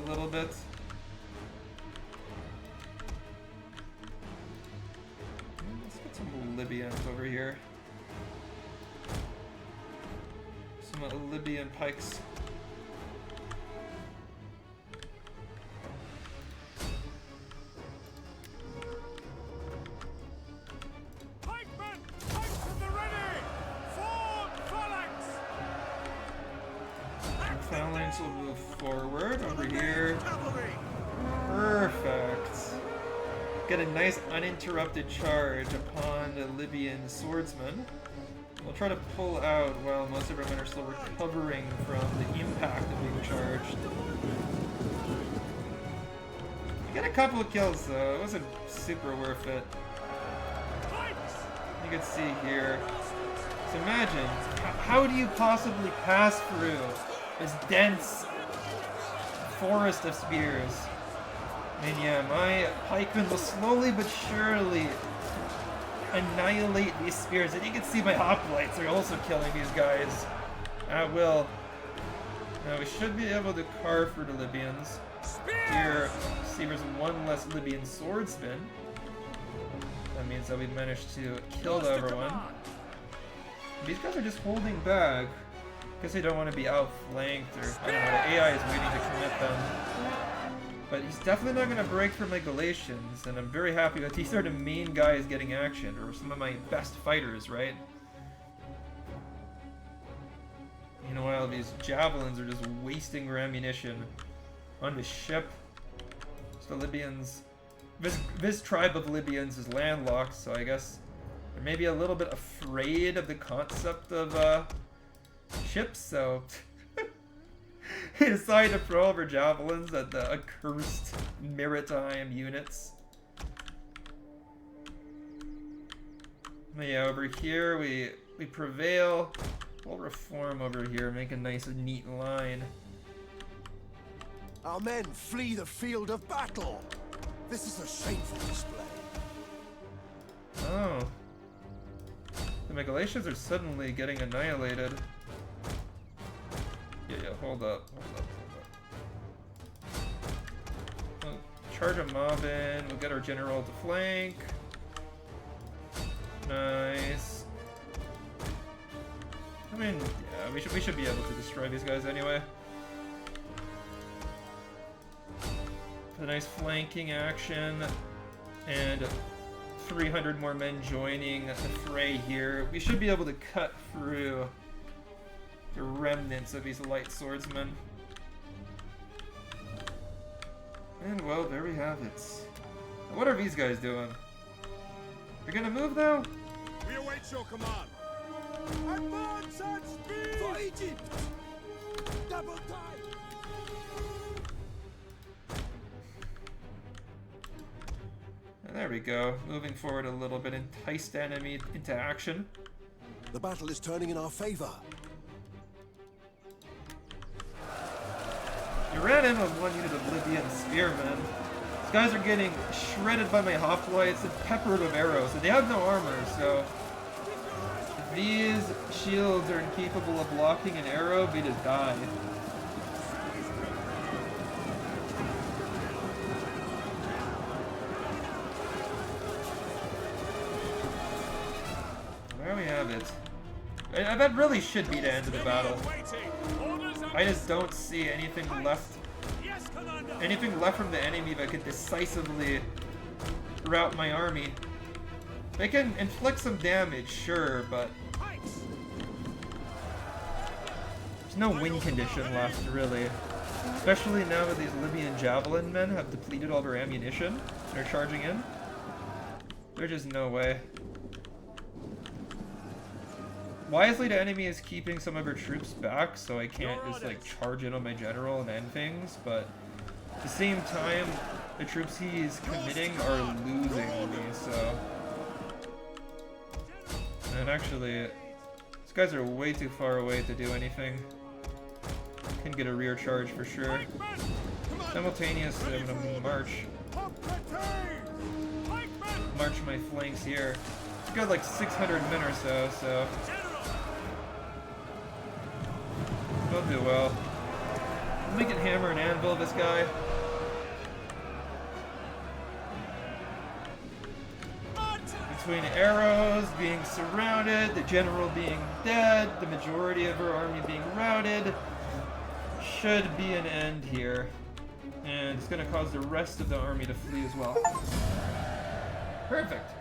a little bit. Let's get some Libyans over here. Some Libyan pikes. Pikemen, pikes at the ready. Form phalanx. Phalanx will move forward over here. Cavalry. Perfect. Get a nice uninterrupted charge upon the Libyan swordsman. We'll try to pull out while most of our men are still recovering from the impact of being charged. We got a couple of kills though, it wasn't super worth it. You can see here. So imagine, how do you possibly pass through this dense forest of spears? And yeah, my pikemen will slowly but surely annihilate these spears. And you can see my hoplites are also killing these guys at will. Now we should be able to carve through the Libyans. Here, see there's one less Libyan swordsman. That means that we managed to kill everyone. These guys are just holding back because they don't want to be outflanked, or I don't know, the AI is waiting to commit them. But he's definitely not going to break through my Galatians, and I'm very happy that these are the main guys getting action, or some of my best fighters, right? Meanwhile, these javelins are just wasting their ammunition on the ship. So the Libyans, this tribe of Libyans is landlocked, so I guess they're maybe a little bit afraid of the concept of ships, so they decided to throw over javelins at the accursed maritime units. But yeah, over here we prevail. We'll reform over here, make a nice neat line. Our men flee the field of battle. This is a shameful display. Oh. The Galatians are suddenly getting annihilated. Yeah, hold up. We'll charge a mob in, we'll get our general to flank. Nice. I mean, yeah, we should be able to destroy these guys anyway. A nice flanking action, and 300 more men joining the fray here. We should be able to cut through the remnants of these light swordsmen. And well, there we have it. What are these guys doing? They're gonna move now? We await your command. Advance at speed. For Egypt! Double time! And there we go. Moving forward a little bit, entice the enemy into action. The battle is turning in our favor. You ran in on one unit of Libyan spearmen. These guys are getting shredded by my hoplites and peppered with arrows, and they have no armor, so if these shields are incapable of blocking an arrow, they just die. There we have it. That really should be the end of the battle. I just don't see anything left. Anything left from the enemy that could decisively rout my army. They can inflict some damage, sure, but there's no win condition left, really. Especially now that these Libyan javelin men have depleted all their ammunition and are charging in. There's just no way. Wisely, the enemy is keeping some of her troops back, so I can't just like charge in on my general and end things, but at the same time, the troops he's committing are losing me, so... And actually, these guys are way too far away to do anything. Can get a rear charge for sure. Simultaneously, I'm gonna march my flanks here. It's got like 600 men or so, so... They'll do well. We can hammer and anvil this guy. Between arrows, being surrounded, the general being dead, the majority of her army being routed, should be an end here. And it's going to cause the rest of the army to flee as well. Perfect.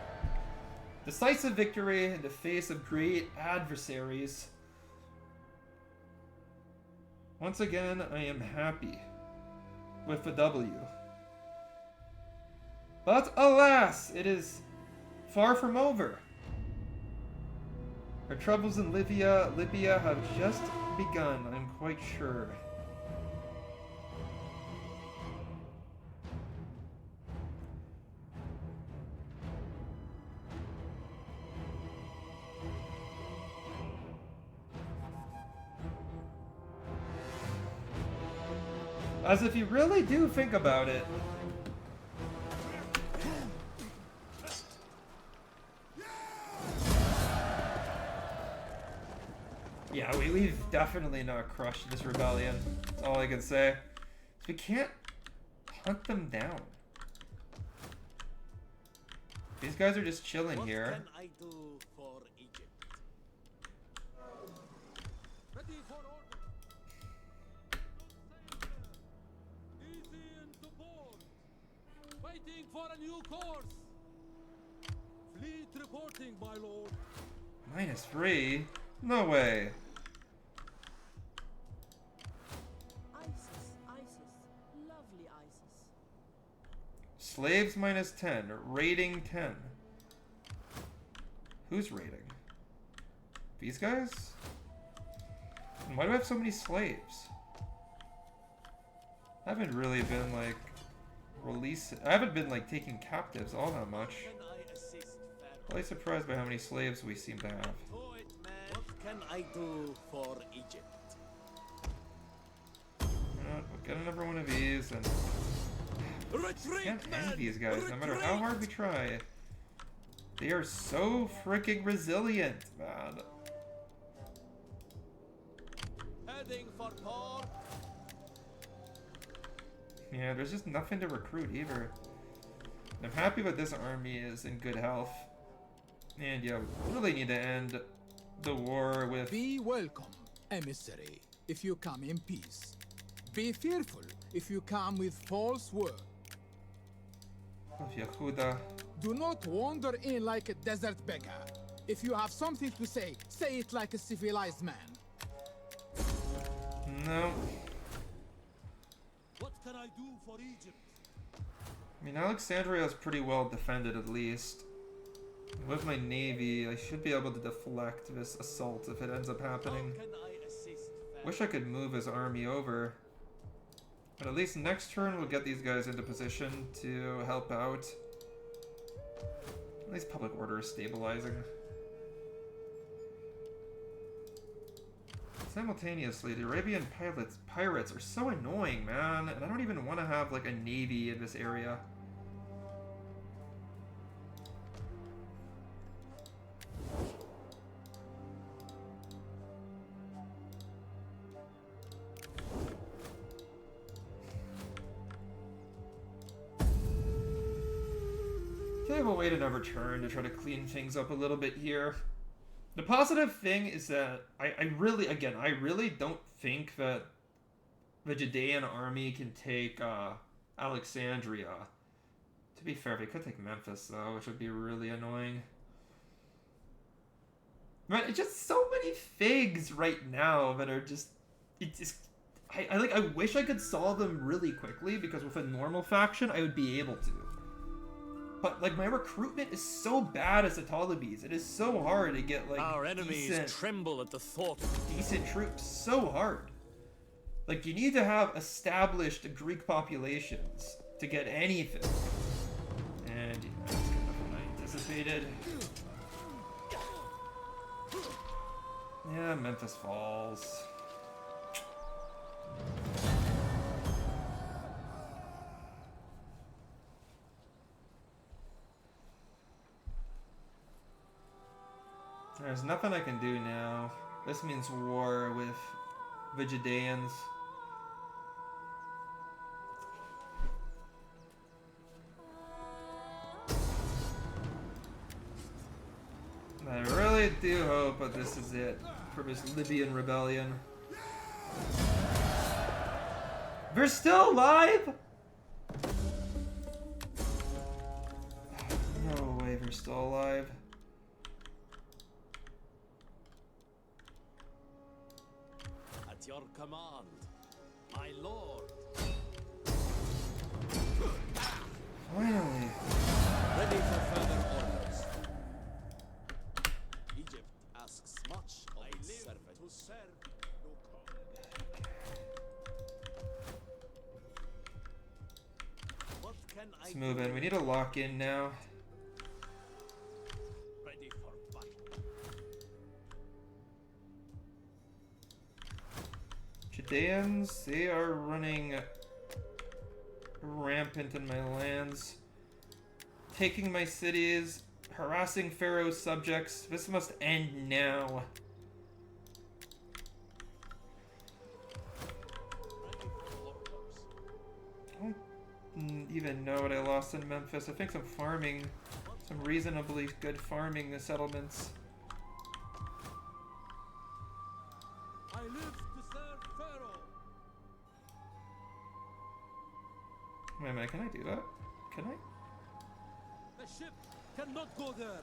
Decisive victory in the face of great adversaries. Once again, I am happy with the W. But alas, it is far from over. Our troubles in Libya have just begun, I'm quite sure. As if you really do think about it. Yeah, we've definitely not crushed this rebellion. That's all I can say. We can't hunt them down. These guys are just chilling here. What can I do for Egypt? Ready for order. Easy into port. Waiting for a new course. Fleet reporting, my lord. -3? No way. Isis. Lovely Isis. Slaves -10. Rating 10. Who's rating? These guys? And why do I have so many slaves? I haven't really been like I haven't been like taking captives all that much. Can I assist, Pharaoh? Really surprised by how many slaves we seem to have. Do it, man. What can I do for Egypt? We'll get another one of these and Retreat, can't man! end these guys no matter how Retreat! hard we try. They are so freaking resilient, man. Heading for port. Yeah, there's just nothing to recruit either. I'm happy that this army is in good health. And yeah, we really need to end the war with... Be welcome, emissary, if you come in peace. Be fearful if you come with false word. of Yehuda. Do not wander in like a desert beggar. If you have something to say it like a civilized man. No. What can I do for Egypt? I mean, Alexandria is pretty well defended at least. With my navy, I should be able to deflect this assault if it ends up happening. How can I assist, Pharaoh? Wish I could move his army over. But at least next turn we'll get these guys into position to help out. At least public order is stabilizing. Simultaneously, the Arabian pirates are so annoying, man, and I don't even want to have like a navy in this area. Okay, we'll wait another turn to try to clean things up a little bit here. The positive thing is that I really don't think that the Judean army can take Alexandria. To be fair, they could take Memphis though, which would be really annoying. Man, it's just so many figs right now that are just... It's just... I wish I could solve them really quickly, because with a normal faction I would be able to. But like my recruitment is so bad as a Ptolemies. It is so hard to get like Our enemies tremble at the thought of decent troops. So hard. Like you need to have established Greek populations to get anything. And yeah, that's kind of what I anticipated. Yeah, Memphis falls. There's nothing I can do now. This means war with the Judeans. I really do hope that this is it for this Libyan rebellion. They're still alive? No way they're still alive. At your command, my lord. Finally. Ready for further orders. Egypt asks much of its servant. To serve, what can Let's move in. We need to lock in now. Ready for battle. Judeans, they are running rampant in my lands, taking my cities, harassing Pharaoh's subjects. This must end now. I don't even know what I lost in Memphis. I think some farming, some reasonably good farming the settlements. I live to serve Pharaoh. Wait a minute, can I do that? Can I? The ship cannot go there.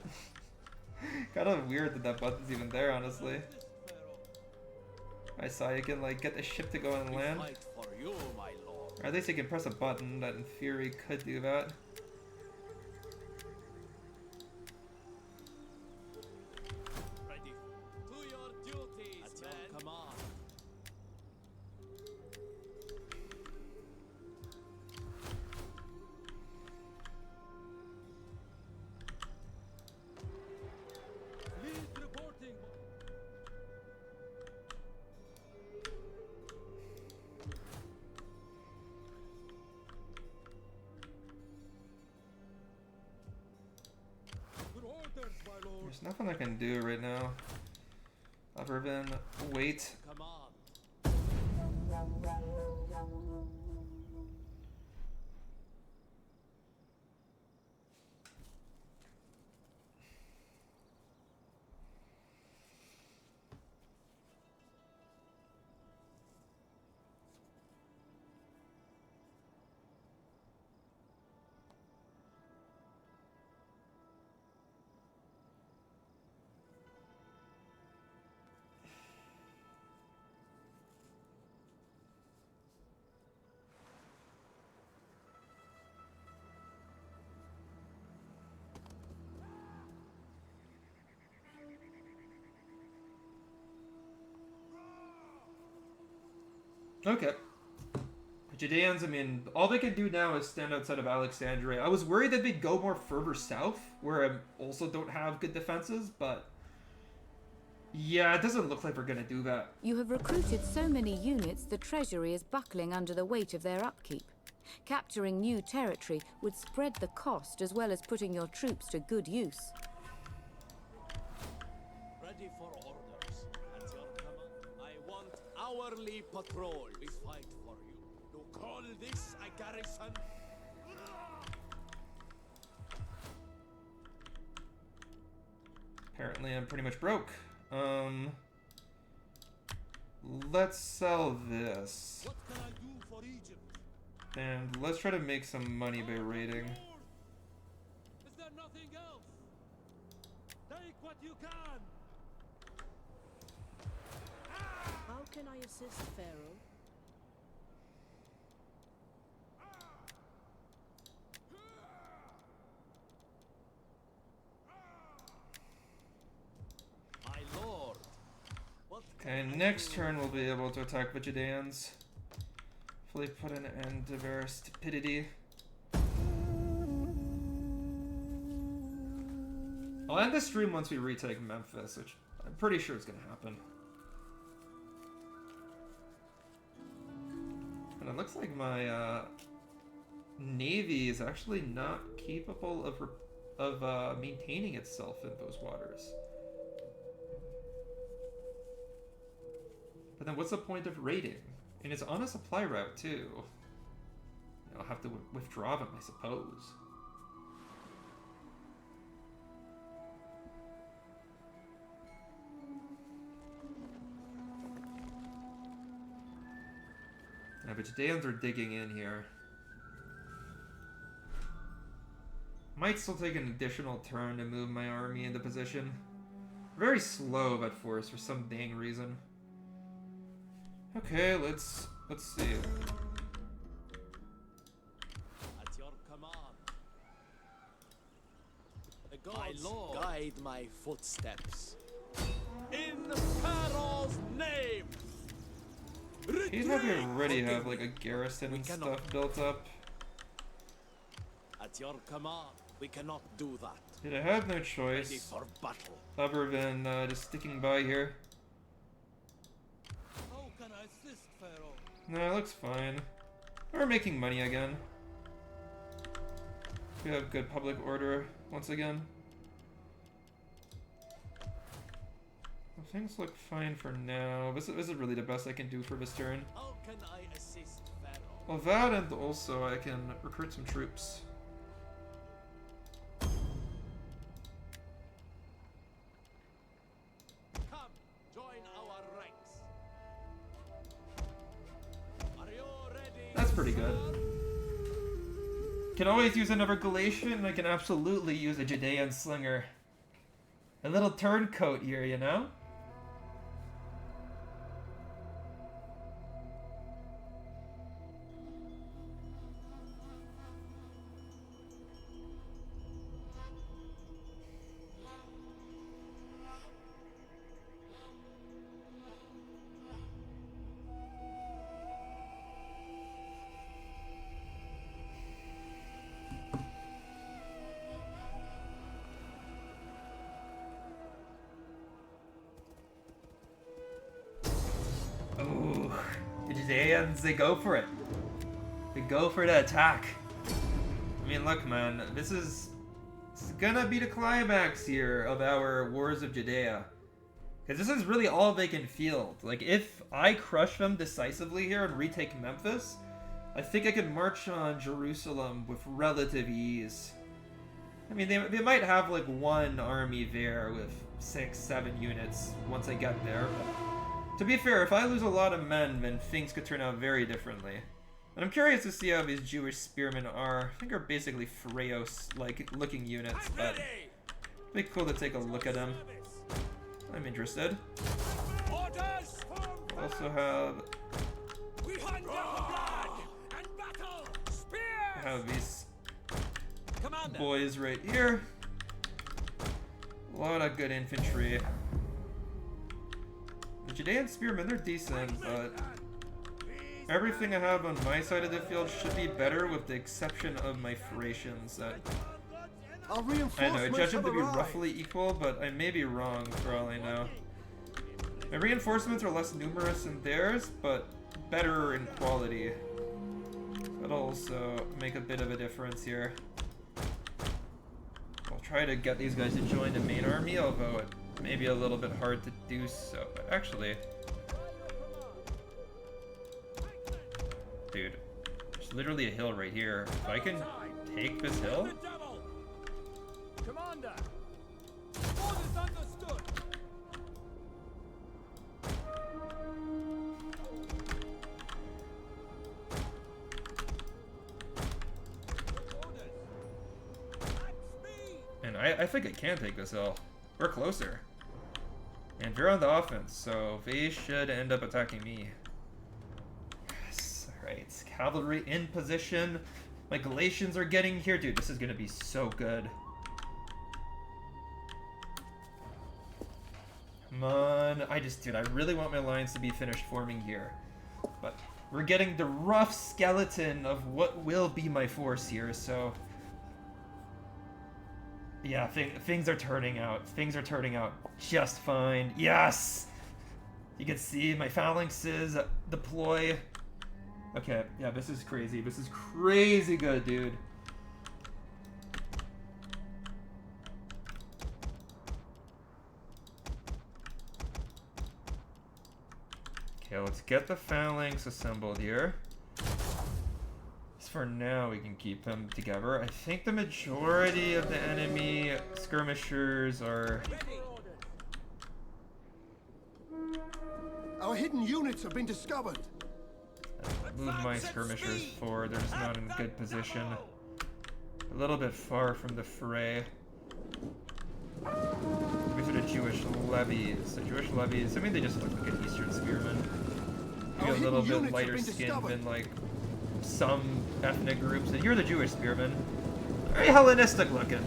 Kind of weird that that button's even there, honestly. This Pharaoh. I saw you can like get the ship to go on land. Fight for you, my lord. Or at least you can press a button that in theory could do that. Ready to your duties, at your command. Fleet reporting. Good orders, my lord. There's nothing I can do right now. Other than wait. Command. Okay. Judeans, I mean, all they can do now is stand outside of Alexandria. I was worried that they'd go more further south, where I also don't have good defenses, but... yeah, it doesn't look like we're gonna do that. You have recruited so many units, the treasury is buckling under the weight of their upkeep. Capturing new territory would spread the cost as well as putting your troops to good use. Ready for orders. At your command. I want hourly patrol. We fight for you. You call this a garrison? Apparently I'm pretty much broke. Let's sell this. What can I do for Egypt? And let's try to make some money by raiding. Is there nothing else? Take what you can. How can I assist Pharaoh? Okay, next turn we'll be able to attack the Judeans. Hopefully put an end to their stupidity. I'll end the stream once we retake Memphis, which I'm pretty sure is going to happen. And it looks like my navy is actually not capable of maintaining itself in those waters. But then what's the point of raiding? And it's on a supply route too. I'll have to withdraw them, I suppose. Yeah, but Judeans are digging in here. Might still take an additional turn to move my army into position. Very slow that force for some dang reason. Okay, let's see. At your command. The gods guide my footsteps. In Pharaoh's name. He'd have you already have like a garrison and stuff built up. At your command, we cannot do that. Dude, I have no Ready choice for battle. other than just sticking by here. How can I assist, Pharaoh? No, it looks fine. We're making money again. We have good public order once again. Well, things look fine for now. This is really the best I can do for this turn. How can I assist, Pharaoh? Well, that and also I can recruit some troops. Come, join our ranks. Are you ready? That's pretty good. Can always use another Galatian, and I can absolutely use a Judean slinger. A little turncoat here, you know? Ooh, the Judeans, they go for it. They go for the attack. I mean, look, man, this is gonna be the climax here of our Wars of Judea. Because this is really all they can field. Like, if I crush them decisively here and retake Memphis, I think I could march on Jerusalem with relative ease. I mean, they might have, like, one army there with 6-7 units once I get there. But to be fair, if I lose a lot of men, then things could turn out very differently. And I'm curious to see how these Jewish spearmen are. I think they're basically Pharaohs-like looking units, but it'd be cool to take a look at them. I'm interested. Orders! Also have We hunt down blood and battle! Spears! have these Commander! boys right here. A lot of good infantry. The Judean spearmen, they're decent, but everything I have on my side of the field should be better with the exception of my Thracians. That Our I know, I reinforcements judge them have to be arrived. roughly equal, but I may be wrong for all I know. My reinforcements are less numerous than theirs, but better in quality. That'll also make a bit of a difference here. I'll try to get these guys to join the main army, although it may be a little bit hard to do so. Actually, dude, there's literally a hill right here. If I can take this hill, Commander! Orders understood! Orders! At speed! and I think I can take this hill. We're closer. And they're on the offense, so they should end up attacking me. Yes, alright. Cavalry in position. My Galatians are getting here. Dude, this is gonna be so good. Come on. Dude, I really want my lines to be finished forming here. But we're getting the rough skeleton of what will be my force here, so... Yeah, things are turning out. Things are turning out just fine. Yes! You can see my phalanxes deploy. Okay, yeah, this is crazy. This is crazy good, dude. Okay, let's get the phalanx assembled here. For now, we can keep them together. I think the majority of the enemy skirmishers are... Our hidden units have been discovered. Move my skirmishers forward. They're just not in a good position. A little bit far from the fray. These are the Jewish levies. The Jewish levies, I mean, they just look like an Eastern spearman. Maybe a little bit lighter skinned than, like, some ethnic groups, and you're the Jewish spearmen. Very Hellenistic looking.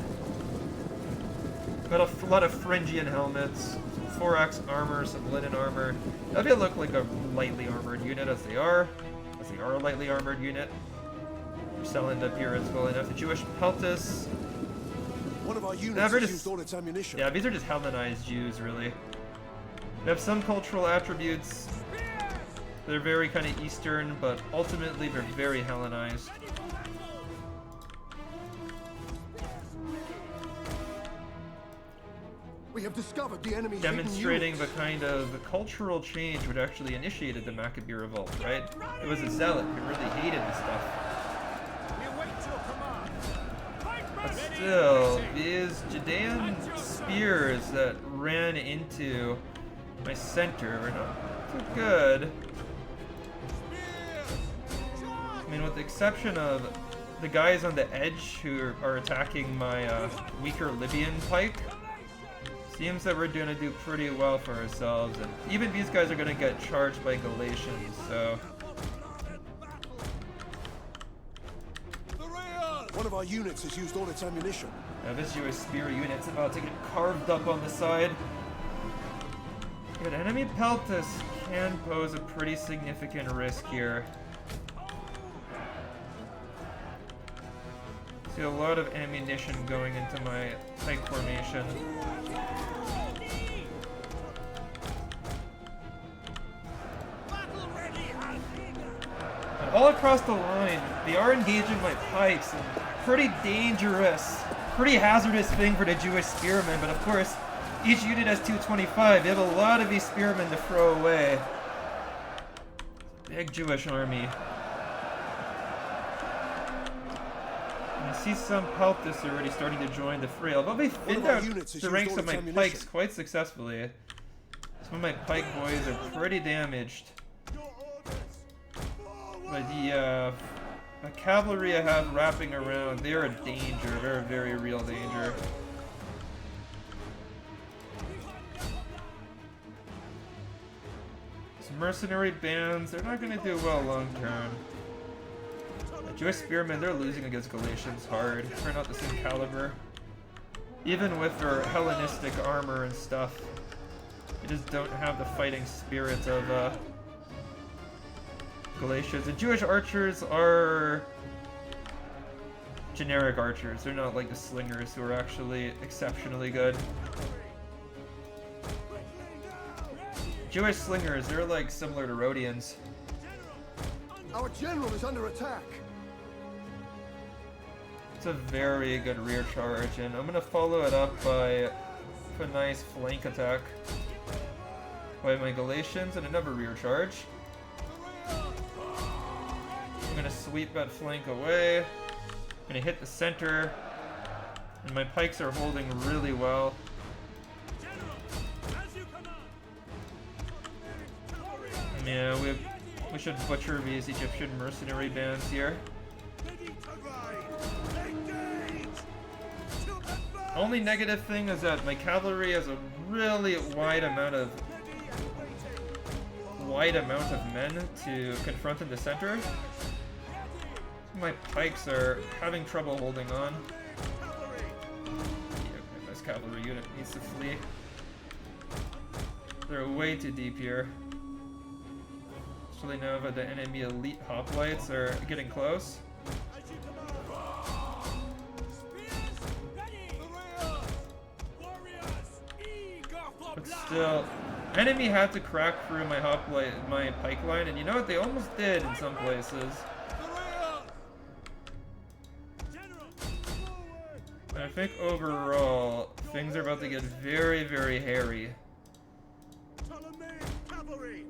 Got a lot of Phrygian helmets, some 4x armor, some linen armor. They look like a lightly armored unit as they are a lightly armored unit. We're selling the appearance well enough. The Jewish peltis. One of our units has used all its ammunition. Yeah, these are just Hellenized Jews, really. They have some cultural attributes. They're very kind of Eastern, but ultimately they're very Hellenized. We have discovered the enemy's demonstrating the kind of cultural change which actually initiated the Maccabee revolt, right? It was a zealot who really hated this stuff. But still, these Judean spears that ran into my center were not too good. I mean, with the exception of the guys on the edge who are attacking my weaker Libyan pike, seems that we're gonna do pretty well for ourselves, and even these guys are gonna get charged by Galatians, so... One of our units has used all its ammunition. Now this Jewish spear unit's about to get carved up on the side. Good, enemy peltis can pose a pretty significant risk here. See a lot of ammunition going into my pike formation. And all across the line, they are engaging my pikes. And pretty dangerous, pretty hazardous thing for the Jewish spearmen. But of course, each unit has 225. They have a lot of these spearmen to throw away. Big Jewish army. I see some peltis already starting to join the fray, although they thinned out the ranks of my pikes quite successfully. Some of my pike boys are pretty damaged. But the cavalry I have wrapping around, they're a danger. They're a very real danger. Some mercenary bands, they're not going to do well long term. Jewish spearmen, they're losing against Galatians hard. They're not the same caliber. Even with their Hellenistic armor and stuff, they just don't have the fighting spirit of Galatians. The Jewish archers are generic archers. They're not like the slingers who are actually exceptionally good. Jewish slingers, they're like similar to Rhodians. Our general is under attack. It's a very good rear charge, and I'm gonna follow it up by a nice flank attack by my Galatians and another rear charge. I'm gonna sweep that flank away. I'm gonna hit the center, and my pikes are holding really well. Yeah, we should butcher these Egyptian mercenary bands here. Only negative thing is that my cavalry has a really wide amount of men to confront in the center. My pikes are having trouble holding on. Yeah, okay, this cavalry unit needs to flee. They're way too deep here. Especially now that the enemy elite hoplites are getting close. As you command. Spears ready. Warriors eager for But blood. still, enemy had to crack through my my pike line, and you know what? They almost did in some places. General, forward. And I think overall, things are about to get very, very hairy. Ptolemaic cavalry.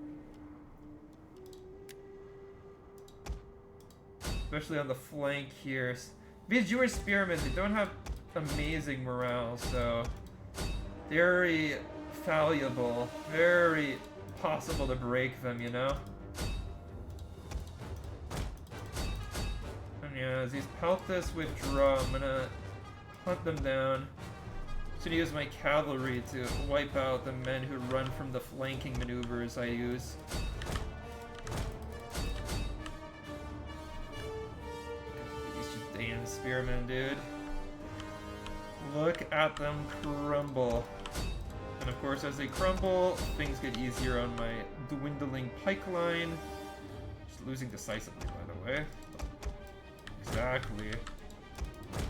Especially on the flank here. These Jewish spearmen, they don't have amazing morale, so very fallible, very possible to break them, you know? And yeah, as these peltas withdraw, I'm gonna hunt them down. Just gonna use my cavalry to wipe out the men who run from the flanking maneuvers I use. Judean spearmen, dude. Look at them crumble. And of course, as they crumble, things get easier on my dwindling pike line. Just losing decisively, by the way. Exactly.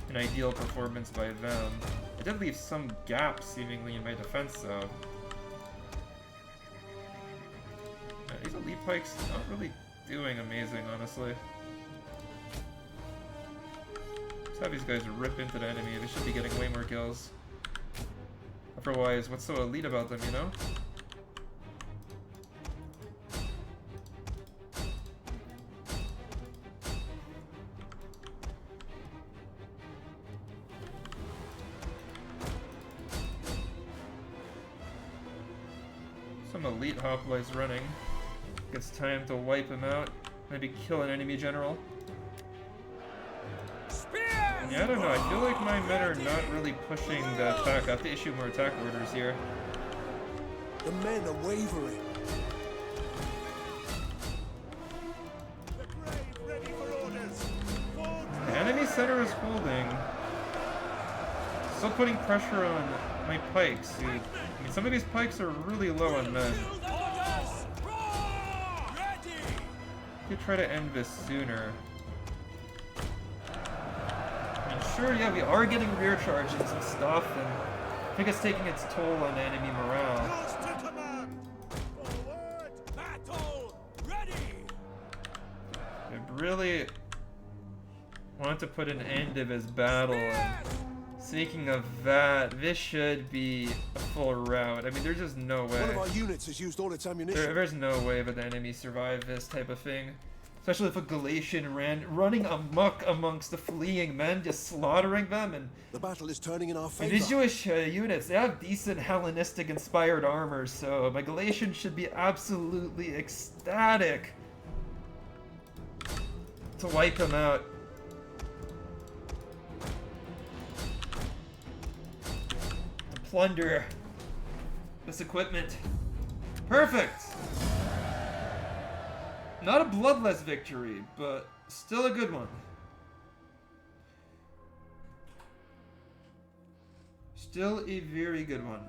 An ideal performance by them. I did leave some gaps, seemingly, in my defense, though. These elite pikes not really doing amazing, honestly. Let's have these guys rip into the enemy. They should be getting way more kills. Otherwise, what's so elite about them, you know? Some elite hoplites running. It's time to wipe him out. Maybe kill an enemy general. Yeah, I don't know. I feel like my men are not really pushing the attack. I have to issue more attack orders here. The men are wavering. The brave ready for orders. Forward. The enemy center is holding. Still putting pressure on my pikes, dude. I mean, some of these pikes are really low on men. Orders. Ready. I could try to end this sooner. Sure, yeah, we are getting rear charge and some stuff, and I think it's taking its toll on enemy morale. Yours to command. Forward. Battle. Ready. I really want to put an end to this battle. And speaking of that, this should be a full rout. I mean, there's just no way. One of our units has used all its ammunition. There's no way that the enemy survived this type of thing. Especially if a Galatian running amok amongst the fleeing men, just slaughtering them. And The battle is turning in our and favor. these Jewish units, they have decent Hellenistic inspired armor, so my Galatians should be absolutely ecstatic to wipe them out. To plunder this equipment. Perfect! Not a bloodless victory, but still a good one. Still a very good one.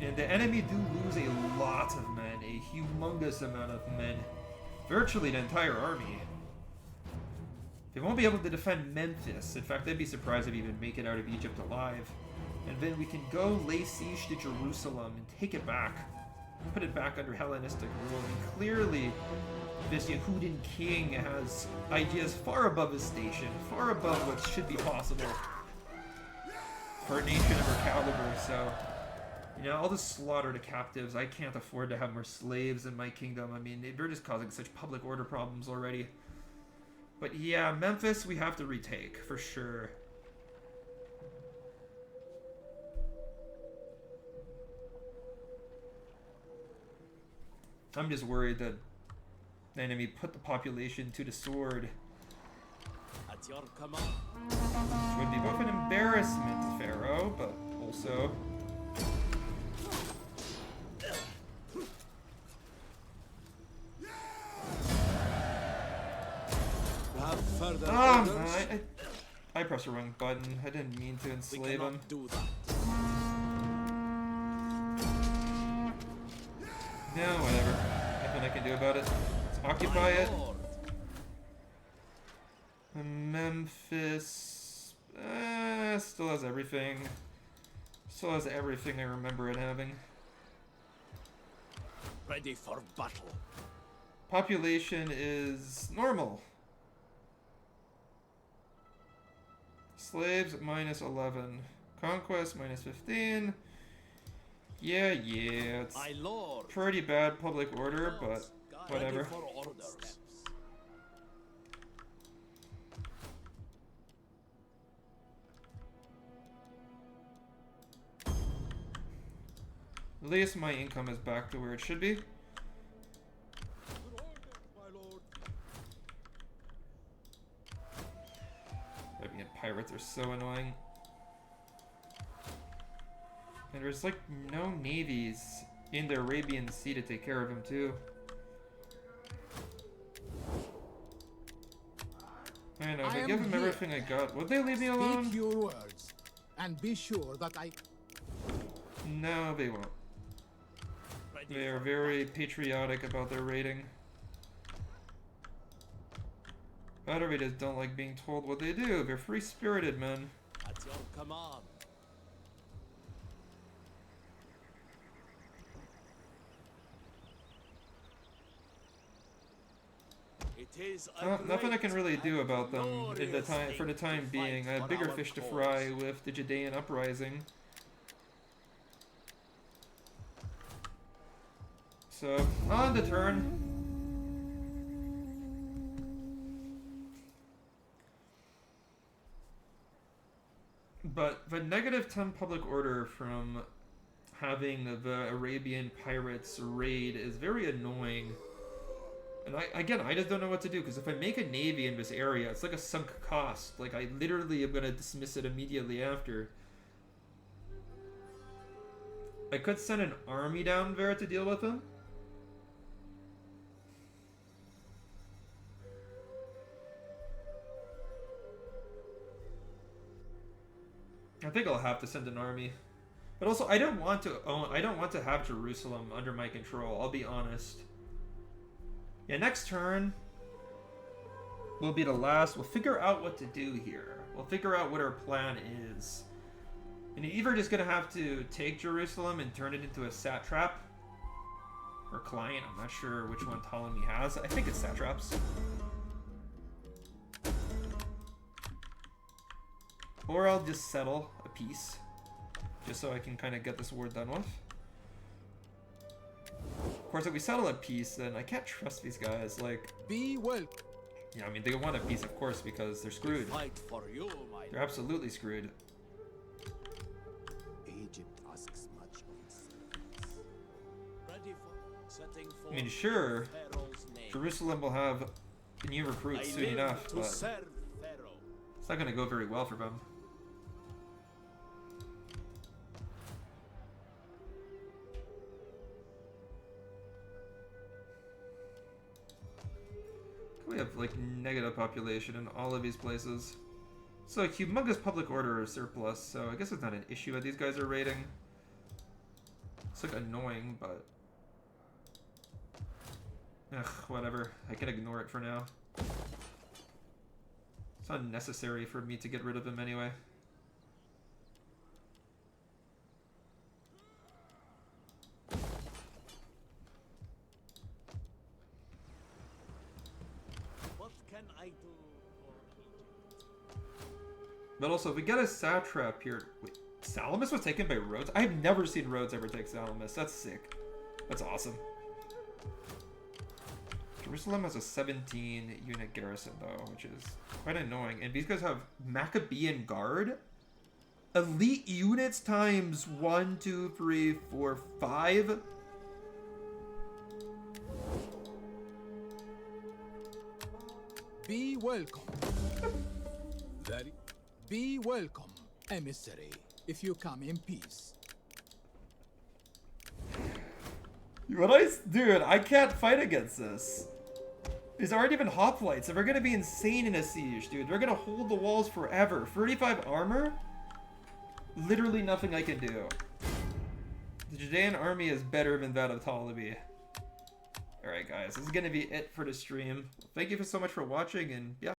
And the enemy do lose a lot of men, a humongous amount of men. Virtually the entire army. They won't be able to defend Memphis. In fact, I'd be surprised if they even make it out of Egypt alive. And then we can go lay siege to Jerusalem and take it back. Put it back under Hellenistic rule. And clearly, this Yehudan king has ideas far above his station, far above what should be possible for a nation of her caliber. So, you know, all the slaughter to captives, I can't afford to have more slaves in my kingdom. I mean, they're just causing such public order problems already. But yeah, Memphis we have to retake, for sure. I'm just worried that the enemy put the population to the sword. At your command. Which would be both an embarrassment to Pharaoh, but also... The I pressed the wrong button. I didn't mean to We enslave him. cannot do that. No, whatever. Nothing I can do about it. Let's occupy it. Lord. Memphis still has everything. Still has everything I remember it having. Ready for battle. Population is normal. Slaves minus 11. Conquest minus 15. Yeah, it's My lord. pretty bad public order, but whatever. Ready for orders. At least my income is back to where it should be. Good order, my lord. Arabian pirates are so annoying. And there's like no navies in the Arabian Sea to take care of them too. I know, if I give them everything I got, would they leave me alone? Speak your words, and be sure that I... No, they won't. Ready They are for very patriotic about their rating. Moderators don't like being told what they do. They're free-spirited, man. At your command. It is a Well, nothing I can great really do and about them in the glorious time for the thing time to being. fight I have for bigger our fish to cause. fry with the Judean uprising. So, on the turn. But the negative 10 public order from having the Arabian pirates raid is very annoying. And I just don't know what to do, because if I make a navy in this area, it's like a sunk cost. Like, I literally am going to dismiss it immediately after. I could send an army down there to deal with them. I think I'll have to send an army. But also, I don't want to have Jerusalem under my control, I'll be honest. Yeah, next turn will be the last. We'll figure out what to do here. We'll figure out what our plan is. And you're either just going to have to take Jerusalem and turn it into a satrap. Or client, I'm not sure which one Ptolemy has. I think it's satraps. Or I'll just settle a peace. Just so I can kind of get this war done with. Of course, if we settle a peace, then I can't trust these guys. Like, Be welcome. yeah, I mean, they want a peace, of course, because they're screwed. Fight for you, my They're absolutely screwed. Egypt asks much of its servants. ready for setting I mean, forth sure, Pharaoh's name. Jerusalem will have new recruits I soon live enough, to but serve Pharaoh. it's not going to go very well for them. We have like negative population in all of these places. So like humongous public order or surplus, so I guess it's not an issue that these guys are raiding. It's like annoying, but ugh, whatever. I can ignore it for now. It's unnecessary for me to get rid of him anyway. What can I do for Egypt? But also, if we get a satrap here... Wait, Salamis was taken by Rhodes? I've never seen Rhodes ever take Salamis. That's sick. That's awesome. Jerusalem has a 17 unit garrison though, which is quite annoying. And these guys have Maccabean Guard? Elite units times 1, 2, 3, 4, 5? Be welcome. Very. Be welcome, emissary, if you come in peace. Dude, I can't fight against this. These aren't even hoplites, and we're gonna be insane in a siege, dude. They're gonna hold the walls forever. 35 armor? Literally nothing I can do. The Judean army is better than that of Ptolemy. Alright guys, this is gonna be it for the stream. Thank you so much for watching, and yeah.